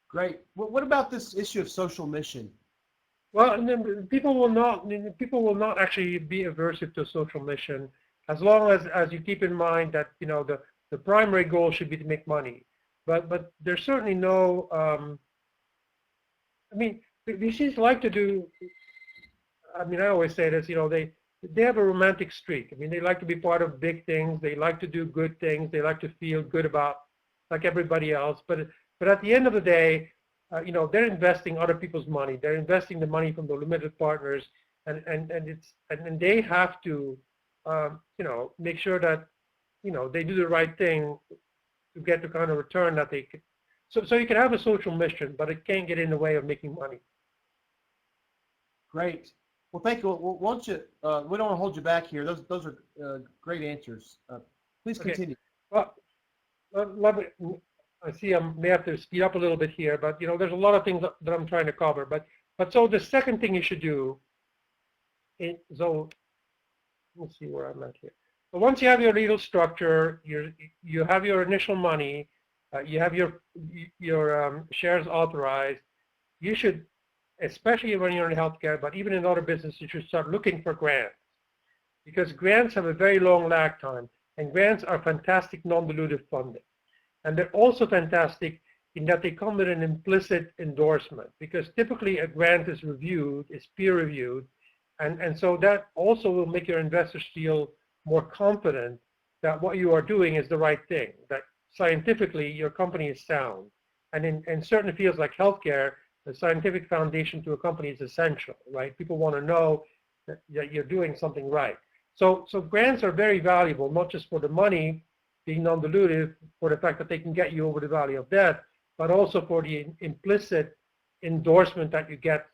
S2: Great. Well, what about this issue of social mission?
S4: Well, and then people will not actually be aversive to social mission, as long as you keep in mind that the primary goal should be to make money. But there's certainly no. I mean, VCs like to do. I mean, I always say this. They have a romantic streak. I mean, they like to be part of big things. They like to do good things. They like to feel good about, like everybody else. But at the end of the day, they're investing other people's money. They're investing the money from the limited partners, and they have to, make sure that, they do the right thing to get the kind of return that they can. So you can have a social mission, but it can't get in the way of making money.
S2: Great. Well, thank you. Well, won't you? We don't want to hold you back here. Those are great answers. Please continue.
S4: Okay. Well, I see I may have to speed up a little bit here, but there's a lot of things that I'm trying to cover. But so the second thing you should do is, so let's see where I'm at here. So once you have your legal structure, you have your initial money, you have your shares authorized, you should, especially when you're in healthcare, but even in other businesses, you should start looking for grants, because grants have a very long lag time, and grants are fantastic non-dilutive funding. And they're also fantastic in that they come with an implicit endorsement, because typically a grant is peer-reviewed, and so that also will make your investors feel more confident that what you are doing is the right thing, that scientifically your company is sound. And in certain fields like healthcare, the scientific foundation to a company is essential, right? People want to know that you're doing something right. So grants are very valuable, not just for the money being non-dilutive, for the fact that they can get you over the valley of death, but also for the implicit endorsement that you get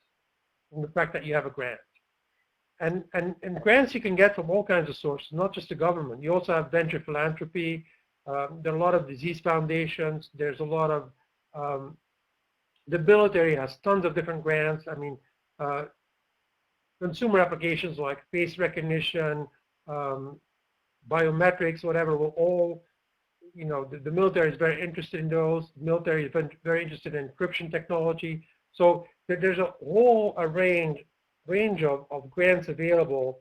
S4: from the fact that you have a grant. And grants you can get from all kinds of sources, not just the government. You also have venture philanthropy. There are a lot of disease foundations. There's a lot of, the military has tons of different grants. I mean, consumer applications like face recognition, biometrics, whatever, will all, the military is very interested in those. The military is very interested in encryption technology. So there's a whole range of grants available.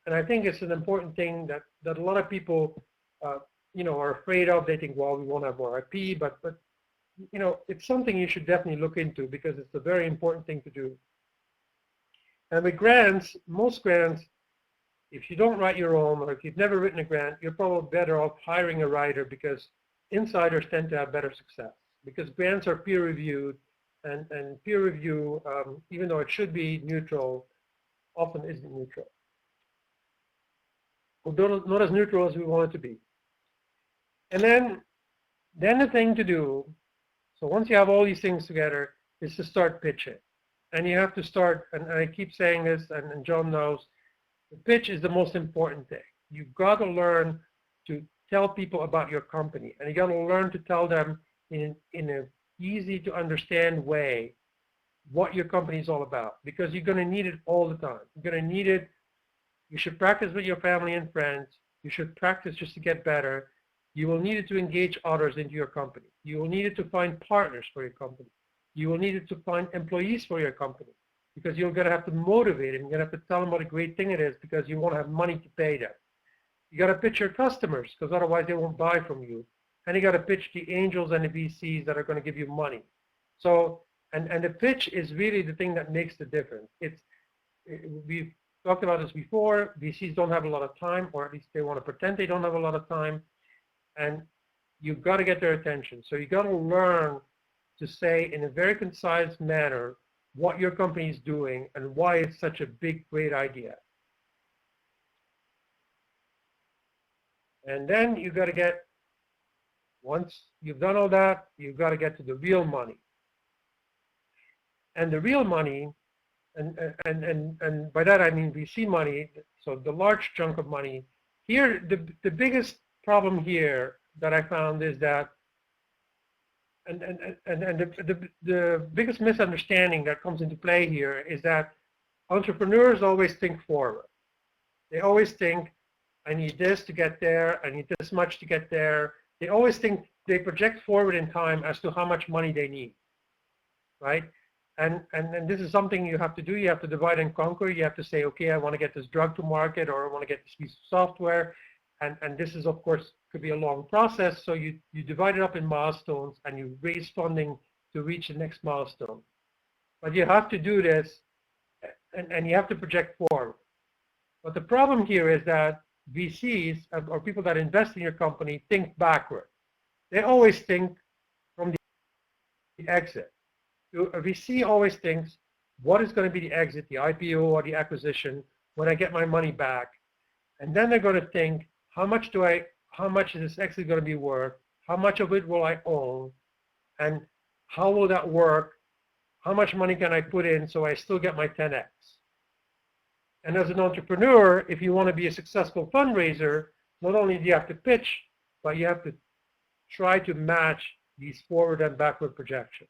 S4: And I think it's an important thing that a lot of people are afraid of. They think, well, we won't have more IP, but it's something you should definitely look into because it's a very important thing to do. And with grants, most grants, if you don't write your own or if you've never written a grant, you're probably better off hiring a writer because insiders tend to have better success because grants are peer reviewed and peer review, even though it should be neutral, often isn't neutral. Or not as neutral as we want it to be. And then the thing to do, so once you have all these things together, is to start pitching. And you have to start, and I keep saying this, and John knows, the pitch is the most important thing. You've got to learn to tell people about your company, and you got to learn to tell them in an easy to understand way what your company is all about, because you're going to need it all the time. You're going to need it. You should practice with your family and friends. You should practice just to get better. You will need it to engage others into your company. You will need it to find partners for your company. You will need it to find employees for your company because you're going to have to motivate them. You're going to have to tell them what a great thing it is because you won't have money to pay them. You got to pitch your customers because otherwise they won't buy from you. And you got to pitch the angels and the VCs that are going to give you money. So, and the pitch is really the thing that makes the difference. We've talked about this before. VCs don't have a lot of time, or at least they want to pretend they don't have a lot of time. And you've got to get their attention. So you got to learn to say in a very concise manner what your company is doing and why it's such a big, great idea. And then you got to get, once you've done all that, you've got to get to the real money. And the real money, and by that I mean VC money, so the large chunk of money. Here, the biggest problem here that I found is that, and the biggest misunderstanding that comes into play here is that entrepreneurs always think forward. They always think, I need this to get there, I need this much to get there. They always think, they project forward in time as to how much money they need, right? And this is something you have to do. You have to divide and conquer. You have to say, okay, I want to get this drug to market, or I want to get this piece of software. And this is, of course, could be a long process. So you divide it up in milestones and you raise funding to reach the next milestone. But you have to do this and you have to project forward. But the problem here is that VCs, or people that invest in your company, think backward. They always think from the exit. A VC always thinks, what is going to be the exit, the IPO or the acquisition, when I get my money back? And then they're going to think, how much is this actually going to be worth? How much of it will I own? And how will that work? How much money can I put in so I still get my 10x? And as an entrepreneur, if you want to be a successful fundraiser, not only do you have to pitch, but you have to try to match these forward and backward projections.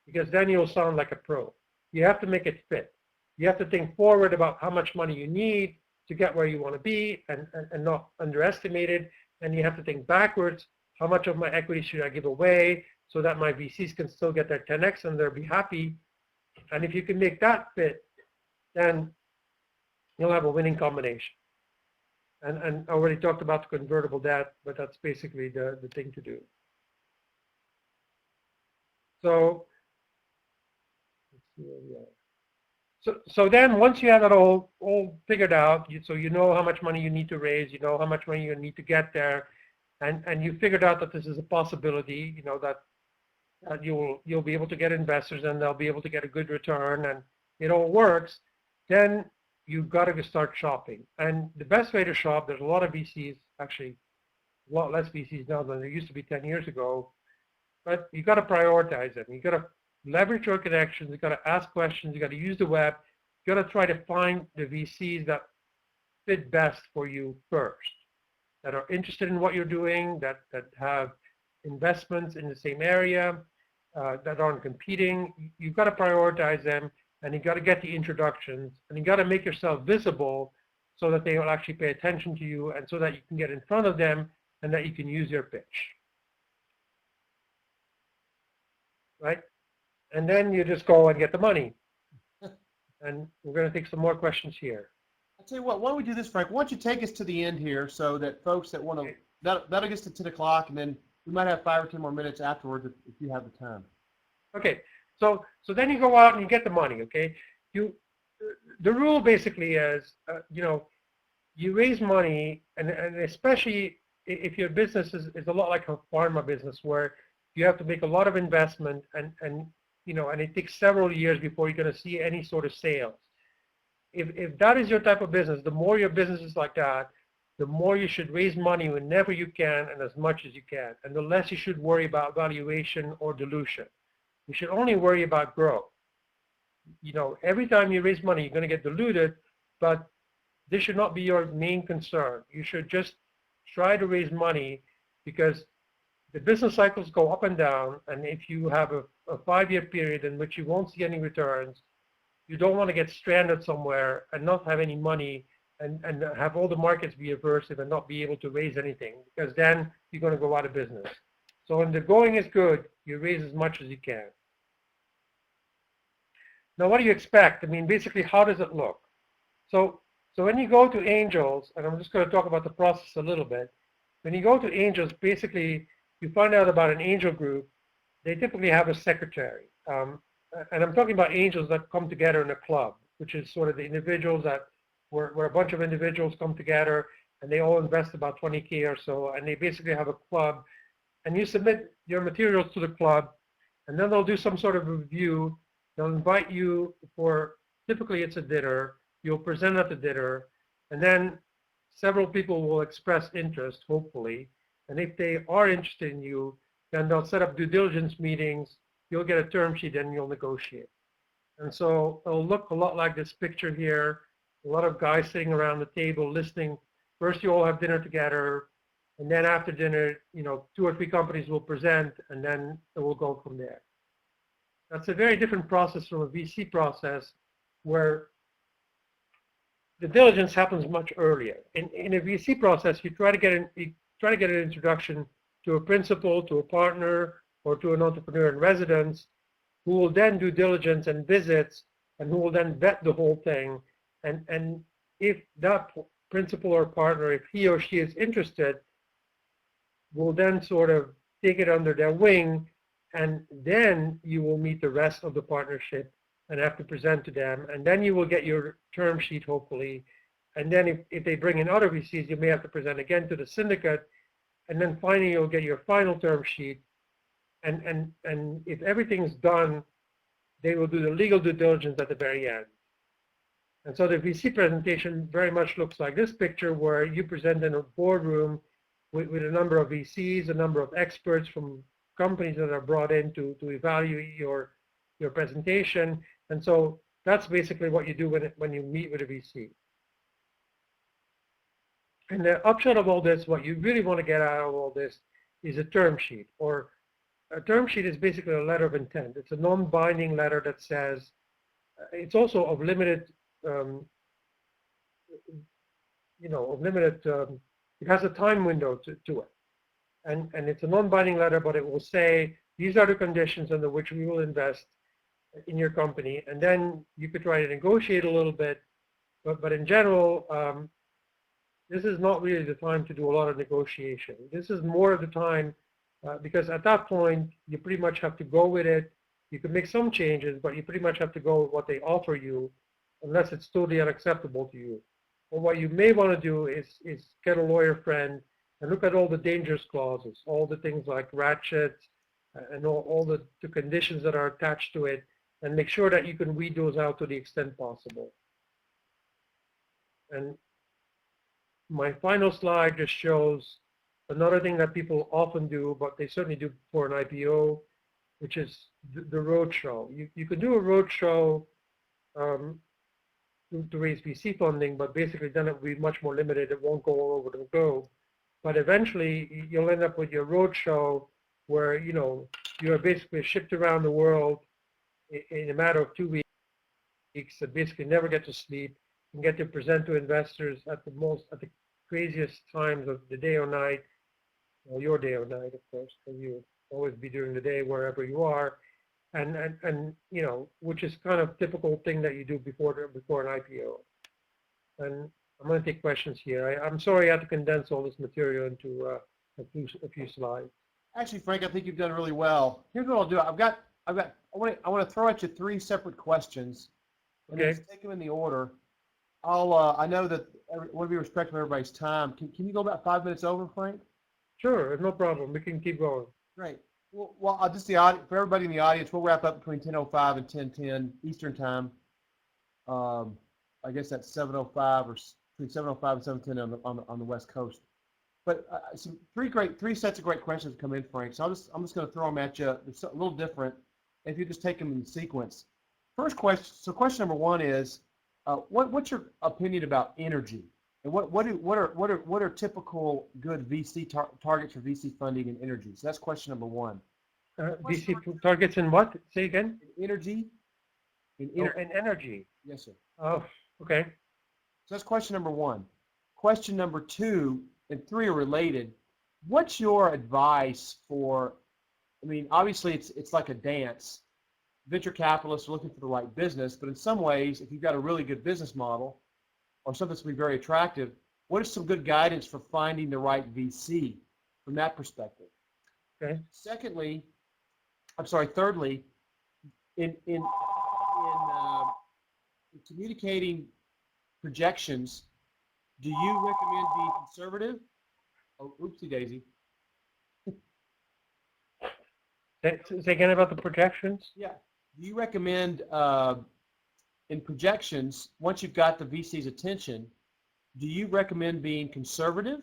S4: Because then you'll sound like a pro. You have to make it fit. You have to think forward about how much money you need to get where you want to be and not underestimate it. And you have to think backwards, how much of my equity should I give away so that my VCs can still get their 10x and they'll be happy. And if you can make that fit, then you'll have a winning combination. And I already talked about the convertible debt, but that's basically the thing to do. So, let's see where we are. So then once you have it all figured out, so you know how much money you need to raise, you know how much money you need to get there, and you figured out that this is a possibility, you know, that you'll be able to get investors and they'll be able to get a good return and it all works, then you've got to start shopping. And the best way to shop, there's a lot of VCs, actually a lot less VCs now than there used to be 10 years ago, but you've got to prioritize them. You've got to leverage your connections, you've got to ask questions, you've got to use the web, you've got to try to find the VCs that fit best for you first, that are interested in what you're doing, that have investments in the same area, that aren't competing. You've got to prioritize them, and you've got to get the introductions, and you've got to make yourself visible so that they will actually pay attention to you and so that you can get in front of them and that you can use your pitch. Right? And then you just go and get the money. And we're going to take some more questions here.
S2: I'll tell you what, why don't we do this, Frank? Why don't you take us to the end here so that folks that want to that'll get us to 10 o'clock, and then we might have 5 or 10 more minutes afterwards if you have the time.
S4: Okay, so then you go out and you get the money. Okay, the rule basically is, you raise money, and especially if your business is a lot like a pharma business where you have to make a lot of investment, and it takes several years before you're going to see any sort of sales. If that is your type of business, the more your business is like that, the more you should raise money whenever you can and as much as you can, and the less you should worry about valuation or dilution. You should only worry about growth. Every time you raise money, you're going to get diluted, but this should not be your main concern. You should just try to raise money, because the business cycles go up and down, and if you have a 5-year period in which you won't see any returns, you don't want to get stranded somewhere and not have any money and have all the markets be aversive and not be able to raise anything, because then you're going to go out of business. So when the going is good, you raise as much as you can. Now, what do you expect? I mean, basically, how does it look? So when you go to angels, and I'm just going to talk about the process a little bit. When you go to angels, basically, you find out about an angel group. They typically have a secretary. And I'm talking about angels that come together in a club, which is sort of the individuals where a bunch of individuals come together, and they all invest about 20K or so, and they basically have a club. And you submit your materials to the club, and then they'll do some sort of review. They'll invite you for, typically it's a dinner. You'll present at the dinner, and then several people will express interest, hopefully. And if they are interested in you, then they'll set up due diligence meetings. You'll get a term sheet, and you'll negotiate. And so it'll look a lot like this picture here. A lot of guys sitting around the table listening. First, you all have dinner together, and then after dinner, 2 or 3 companies will present, and then it will go from there. That's a very different process from a VC process, where the diligence happens much earlier. In a VC process, you try to get an introduction to a principal, to a partner, or to an entrepreneur in residence, who will then do diligence and visits, and who will then vet the whole thing. And if that principal or partner, if he or she is interested, will then sort of take it under their wing, and then you will meet the rest of the partnership and have to present to them, and then you will get your term sheet, hopefully. And then if they bring in other VCs, you may have to present again to the syndicate, and then finally you'll get your final term sheet. And if everything's done, they will do the legal due diligence at the very end. And so the VC presentation very much looks like this picture, where you present in a boardroom with a number of VCs, a number of experts from companies that are brought in to evaluate your presentation. And so that's basically what you do when you meet with a VC. And the upshot of all this, what you really want to get out of all this, is a term sheet. Or a term sheet is basically a letter of intent. It's a non-binding letter that says, it's also of limited, it has a time window to it. And it's a non-binding letter, but it will say, these are the conditions under which we will invest in your company. And then you could try to negotiate a little bit, but in general, this is not really the time to do a lot of negotiation. This is more of the time, because at that point, you pretty much have to go with it. You can make some changes, but you pretty much have to go with what they offer you, unless it's totally unacceptable to you. Or what you may want to do is get a lawyer friend and look at all the dangerous clauses, all the things like ratchets, and all the conditions that are attached to it, and make sure that you can weed those out to the extent possible. And my final slide just shows another thing that people often do, but they certainly do for an IPO, which is the roadshow. You can do a roadshow to raise VC funding, but basically then it will be much more limited. It won't go all over the globe. But eventually you'll end up with your roadshow where you're basically shipped around the world in a matter of 2 weeks, that basically never get to sleep and get to present to investors at the craziest times of the day or night, or your day or night, of course, because you always be during the day wherever you are, and which is kind of typical thing that you do before an IPO. And I'm going to take questions here. I'm sorry I had to condense all this material into a few slides.
S2: Actually, Frank, I think you've done really well. Here's what I'll do. I want to throw at you 3 separate questions, and
S4: Okay.
S2: let's take them in the order. I know that I want to be respectful of everybody's time. Can you go about 5 minutes over, Frank?
S4: Sure, no problem. We can keep going.
S2: Great. Well, I'll just for everybody in the audience, we'll wrap up between 10:05 and 10:10 Eastern time. I guess that's 7:05 or between 7:05 and 7:10 on the West Coast. But some three sets of great questions come in, Frank. So I'm just going to throw them at you. It's a little different. If you just take them in sequence. First question. So question number 1 is, what's your opinion about energy? And what are typical good VC targets for VC funding in energy? So that's question number 1.
S4: VC targets in what? Say again.
S2: In energy.
S4: In energy.
S2: Yes, sir.
S4: Oh, okay.
S2: So that's question number 1. Question number 2 and 3 are related. What's your advice for? I mean, obviously it's like a dance. Venture capitalists are looking for the right business, but in some ways, if you've got a really good business model or something that's going to be very attractive, what is some good guidance for finding the right VC from that perspective?
S4: Okay.
S2: Thirdly, in communicating projections, do you recommend being conservative? Oh, oopsie daisy.
S4: Say again about the projections?
S2: Yeah. Do you recommend in projections, once you've got the VC's attention, do you recommend being conservative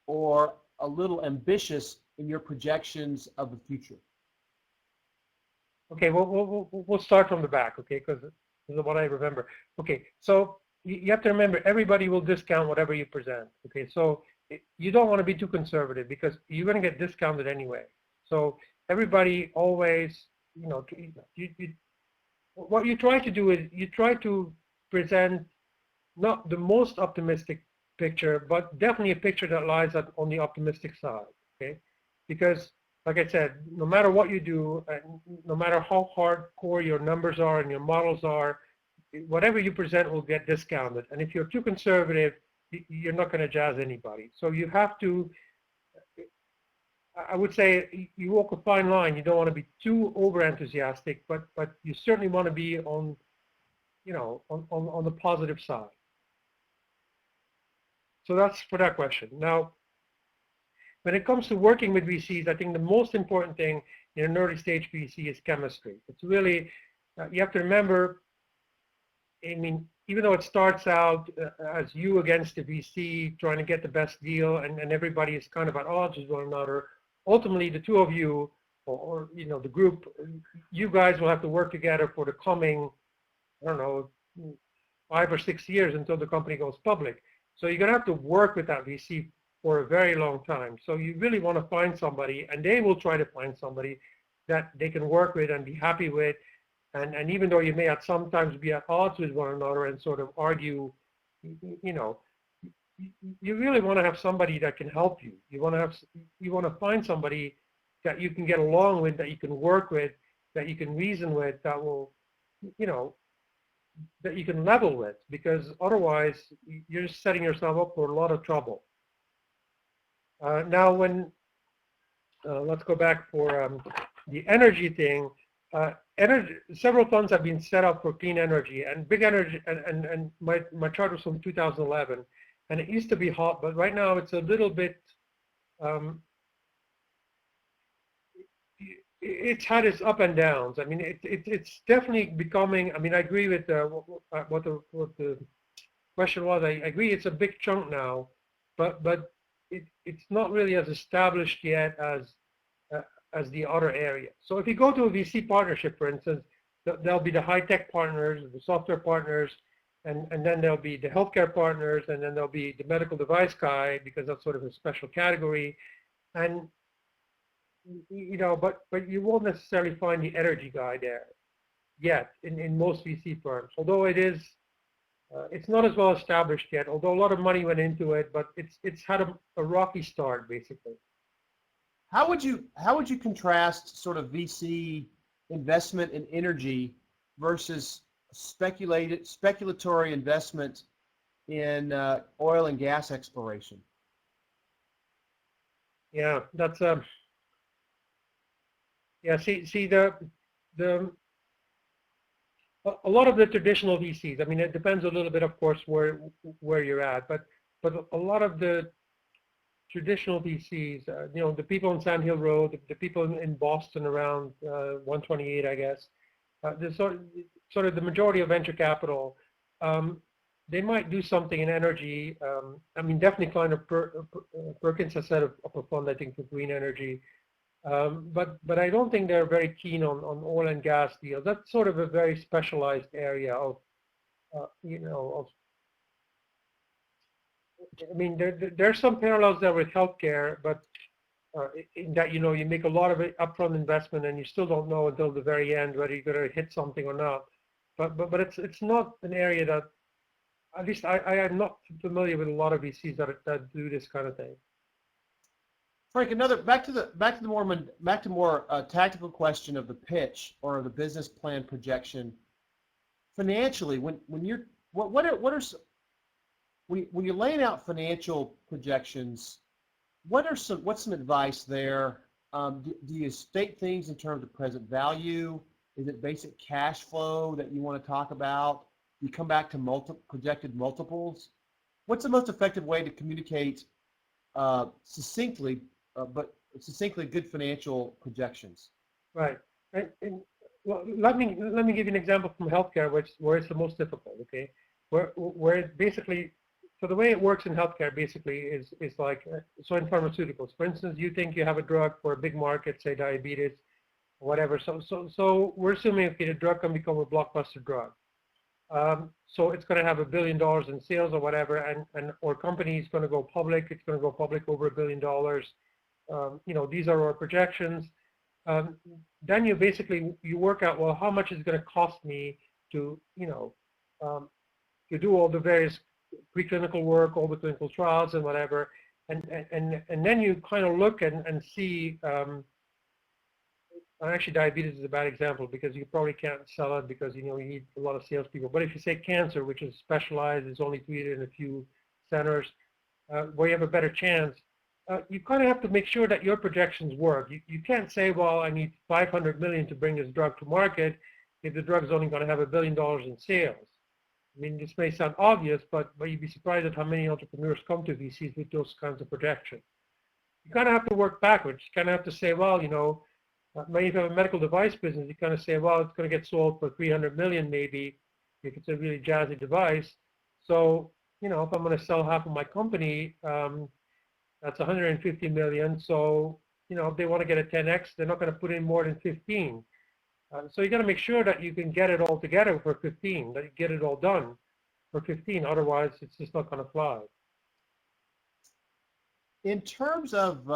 S2: or a little ambitious in your projections of the future?
S4: Okay, we'll start from the back, okay, because this is what I remember. Okay, so you have to remember everybody will discount whatever you present. Okay, so you don't want to be too conservative because you're going to get discounted anyway. So everybody always, you know, what you try to do is you try to present not the most optimistic picture, but definitely a picture that lies on the optimistic side. Okay, because like I said, no matter what you do, no matter how hardcore your numbers are and your models are, whatever you present will get discounted. And if you're too conservative, you're not going to jazz anybody. So you have to, I would say, you walk a fine line. You don't want to be too over enthusiastic, but you certainly want to be on, you know, on the positive side. So that's for that question. Now, when it comes to working with VCs, I think the most important thing in an early stage VC is chemistry. It's really, you have to remember, I mean, even though it starts out as you against the VC trying to get the best deal and everybody is kind of at odds with one another, ultimately the two of you, or you know, the group, you guys will have to work together for the coming, I don't know, 5 or 6 years until the company goes public. So you're going to have to work with that VC for a very long time. So you really want to find somebody, and they will try to find somebody that they can work with and be happy with. And even though you may at sometimes be at odds with one another and sort of argue, you know, you really want to have somebody that can help you. You want to find somebody that you can get along with, that you can work with, that you can reason with, that will, you know, that you can level with, because otherwise you're just setting yourself up for a lot of trouble. Now, when let's go back for the energy thing. Several funds have been set up for clean energy and big energy, and my chart was from 2011, and it used to be hot, but right now it's a little bit. It's had its up and downs. I mean, it's definitely becoming. I mean, I agree with what the question was. I agree it's a big chunk now, but it's not really as established yet as the other area. So if you go to a VC partnership, for instance, there'll be the high-tech partners, the software partners, and then there'll be the healthcare partners, and then there'll be the medical device guy, because that's sort of a special category. And you know, but you won't necessarily find the energy guy there yet in most VC firms, although it is it's not as well established yet, although a lot of money went into it, but it's had a rocky start, basically.
S2: How would you contrast sort of VC investment in energy versus speculatory investment in oil and gas exploration?
S4: Yeah, that's yeah. See a lot of the traditional VCs. I mean, it depends a little bit, of course, where you're at, but a lot of the traditional VCs, you know, the people on Sand Hill Road, the people in Boston around 128, I guess, the sort of the majority of venture capital, they might do something in energy. I mean, definitely Kleiner Perkins has set up a fund, I think, for green energy. But I don't think they're very keen on oil and gas deals. That's sort of a very specialized area of, you know, I mean, there's some parallels there with healthcare, but in that, you know, you make a lot of upfront investment and you still don't know until the very end whether you're going to hit something or not. But it's not an area that, at least I am not familiar with a lot of VCs that do this kind of thing.
S2: Frank, another back to more tactical question of the pitch or the business plan projection. Financially, when you're when you're laying out financial projections, what's some advice there? Do you state things in terms of present value? Is it basic cash flow that you want to talk about? You come back to projected multiples. What's the most effective way to communicate succinctly good financial projections?
S4: Right. And well, let me give you an example from healthcare, where it's the most difficult. Okay, where it basically, so the way it works in healthcare basically is like, so in pharmaceuticals, for instance, you think you have a drug for a big market, say diabetes, whatever. So we're assuming, okay, the drug can become a blockbuster drug. So it's going to have $1 billion in sales or whatever, and our company is going to go public. It's going to go public over $1 billion. You know, these are our projections. Then you work out, well, how much is it going to cost me to, you know, to do all the various preclinical work, all the clinical trials and whatever, and then you kind of look and see. Actually, diabetes is a bad example because you probably can't sell it because, you know, you need a lot of salespeople. But if you say cancer, which is specialized, is only treated in a few centers, where you have a better chance, you kind of have to make sure that your projections work. You can't say, well, I need 500 million to bring this drug to market if the drug is only going to have $1 billion in sales. I mean, this may sound obvious, but you'd be surprised at how many entrepreneurs come to VCs with those kinds of projections. You kind of have to work backwards. You kind of have to say, well, you know, maybe if you have a medical device business, you kind of say, well, it's going to get sold for 300 million maybe, if it's a really jazzy device. So, you know, if I'm going to sell half of my company, that's 150 million. So, you know, if they want to get a 10x, they're not going to put in more than 15. So you got to make sure that you can get it all together for 15, that you get it all done for 15. Otherwise, it's just not going to fly.
S2: In terms of,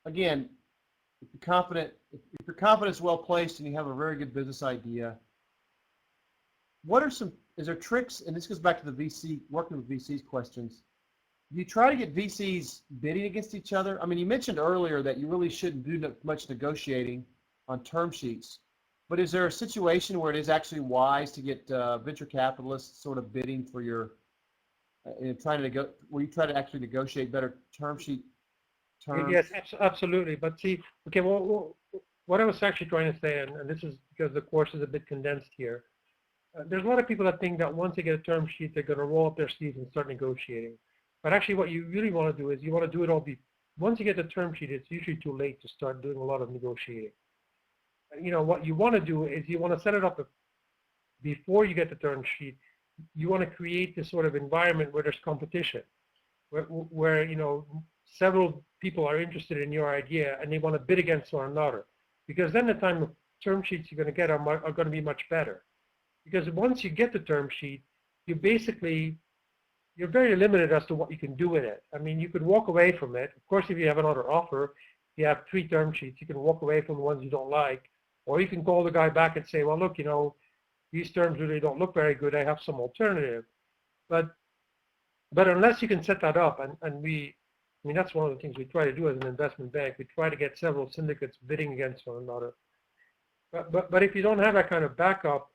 S2: again, if your confidence is well placed and you have a very good business idea, is there tricks, and this goes back to the VC, working with VCs questions, do you try to get VCs bidding against each other? I mean, you mentioned earlier that you really shouldn't do much negotiating on term sheets, but is there a situation where it is actually wise to get venture capitalists sort of bidding for your, where you try to actually negotiate better term sheet terms?
S4: Yes, absolutely. But see, okay, well, what I was actually trying to say, and this is because the course is a bit condensed here, there's a lot of people that think that once they get a term sheet, they're going to roll up their sleeves and start negotiating. But actually what you really want to do is you want to do it all. Once you get the term sheet, it's usually too late to start doing a lot of negotiating. You know, what you want to do is you want to set it up before you get the term sheet. You want to create this sort of environment where there's competition, where you know, several people are interested in your idea and they want to bid against one another, because then the time of term sheets you're going to get are going to be much better. Because once you get the term sheet, you're very limited as to what you can do with it. I mean, you could walk away from it. Of course, if you have another offer, you have 3 term sheets, you can walk away from the ones you don't like, or you can call the guy back and say, well, look, you know, these terms really don't look very good. I have some alternative. But unless you can set that up, and I mean, that's one of the things we try to do as an investment bank. We try to get several syndicates bidding against one another. But if you don't have that kind of backup,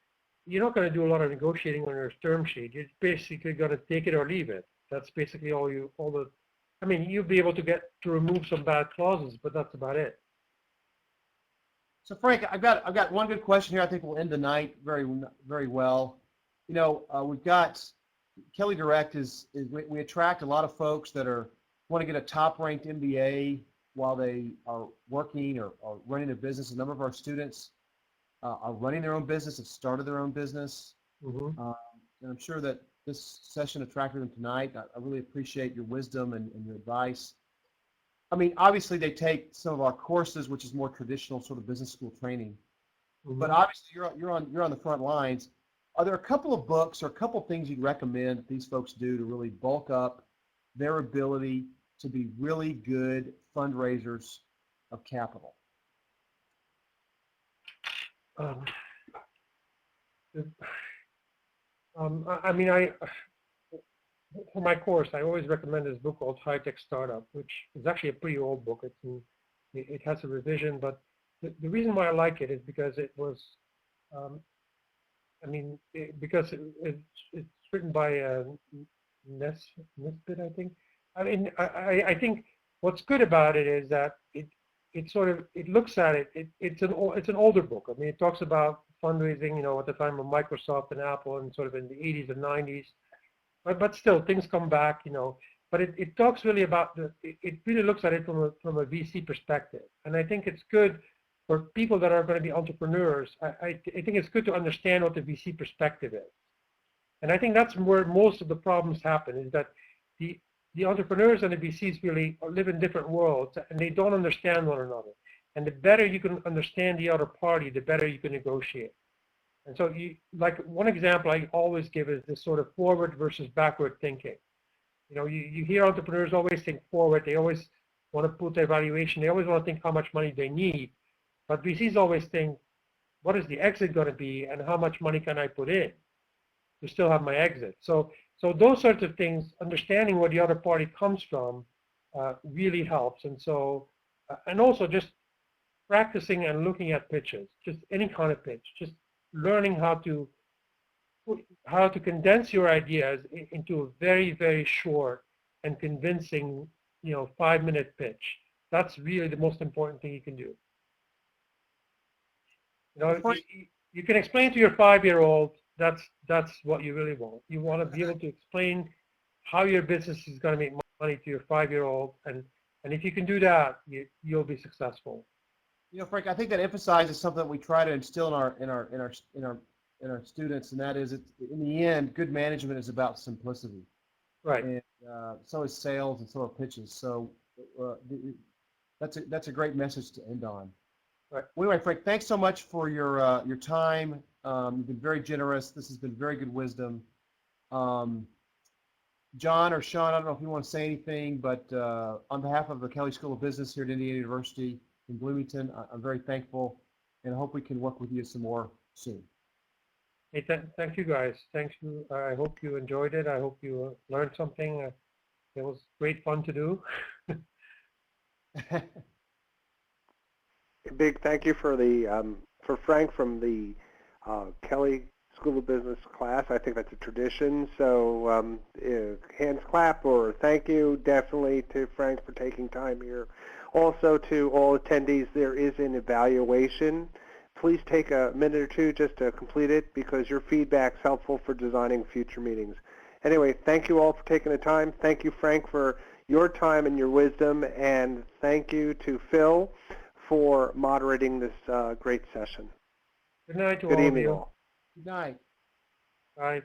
S4: you're not going to do a lot of negotiating on your term sheet. You're basically going to take it or leave it. That's basically I mean, you'll be able to remove some bad clauses, but that's about it.
S2: So Frank, I've got one good question here. I think we'll end the night very well. You know, we've got Kelly Direct we attract a lot of folks that want to get a top-ranked MBA while they are working or running a business. A number of our students are running their own business, have started their own business.
S4: Mm-hmm.
S2: And I'm sure that this session attracted them tonight. I really appreciate your wisdom and your advice. I mean, obviously they take some of our courses, which is more traditional sort of business school training.
S4: Mm-hmm.
S2: But obviously you're on the front lines. Are there a couple of books or a couple of things you'd recommend that these folks do to really bulk up their ability to be really good fundraisers of capital?
S4: I mean, for my course, I always recommend this book called High Tech Startup, which is actually a pretty old book. It has a revision, but the reason why I like it is because it was, because it's written by Nesbitt, I think. I mean, I think what's good about it is that it looks at it. It's an older book. I mean, it talks about fundraising, you know, at the time of Microsoft and Apple, and sort of in the 80s and 90s. But still, things come back, you know. But it talks really about it really looks at it from a VC perspective, and I think it's good for people that are going to be entrepreneurs. I think it's good to understand what the VC perspective is, and I think that's where most of the problems happen, is that the entrepreneurs and the VCs really live in different worlds, and they don't understand one another. And the better you can understand the other party, the better you can negotiate. And so, like one example I always give is this sort of forward versus backward thinking. You know, you hear entrepreneurs always think forward. They always want to put their valuation. They always want to think how much money they need. But VCs always think, what is the exit going to be, and how much money can I put in to still have my exit? So those sorts of things, understanding where the other party comes from, really helps. And so, and also just practicing and looking at pitches, just any kind of pitch, just learning how to condense your ideas into a very, very short and convincing, you know, 5-minute pitch. That's really the most important thing you can do. You know, you can explain to your 5-year-old, that's what you really want. You want to be able to explain how your business is going to make money to your 5-year-old, and if you can do that, you'll be successful.
S2: You know, Frank, I think that emphasizes something that we try to instill in our students, and that is, in the end, good management is about simplicity.
S4: Right.
S2: And so is sales, and so are pitches. So that's a great message to end on.
S4: Right.
S2: Well, anyway, Frank, thanks so much for your time. You've been very generous. This has been very good wisdom. John or Sean, I don't know if you want to say anything, but on behalf of the Kelley School of Business here at Indiana University in Bloomington, I'm very thankful, and I hope we can work with you some more soon.
S4: Hey, thank you guys. Thank you. I hope you enjoyed it. I hope you learned something. It was great fun to do.
S3: A big thank you for Frank from the Kelley School of Business class. I think that's a tradition. So hands clap or thank you definitely to Frank for taking time here. Also to all attendees, there is an evaluation. Please take a minute or two just to complete it, because your feedback is helpful for designing future meetings. Anyway, thank you all for taking the time. Thank you, Frank, for your time and your wisdom, and thank you to Phil for moderating this great session.
S4: Good night to all
S3: Good
S4: of
S3: evening
S4: you.
S3: all.
S2: Good night.
S4: Bye.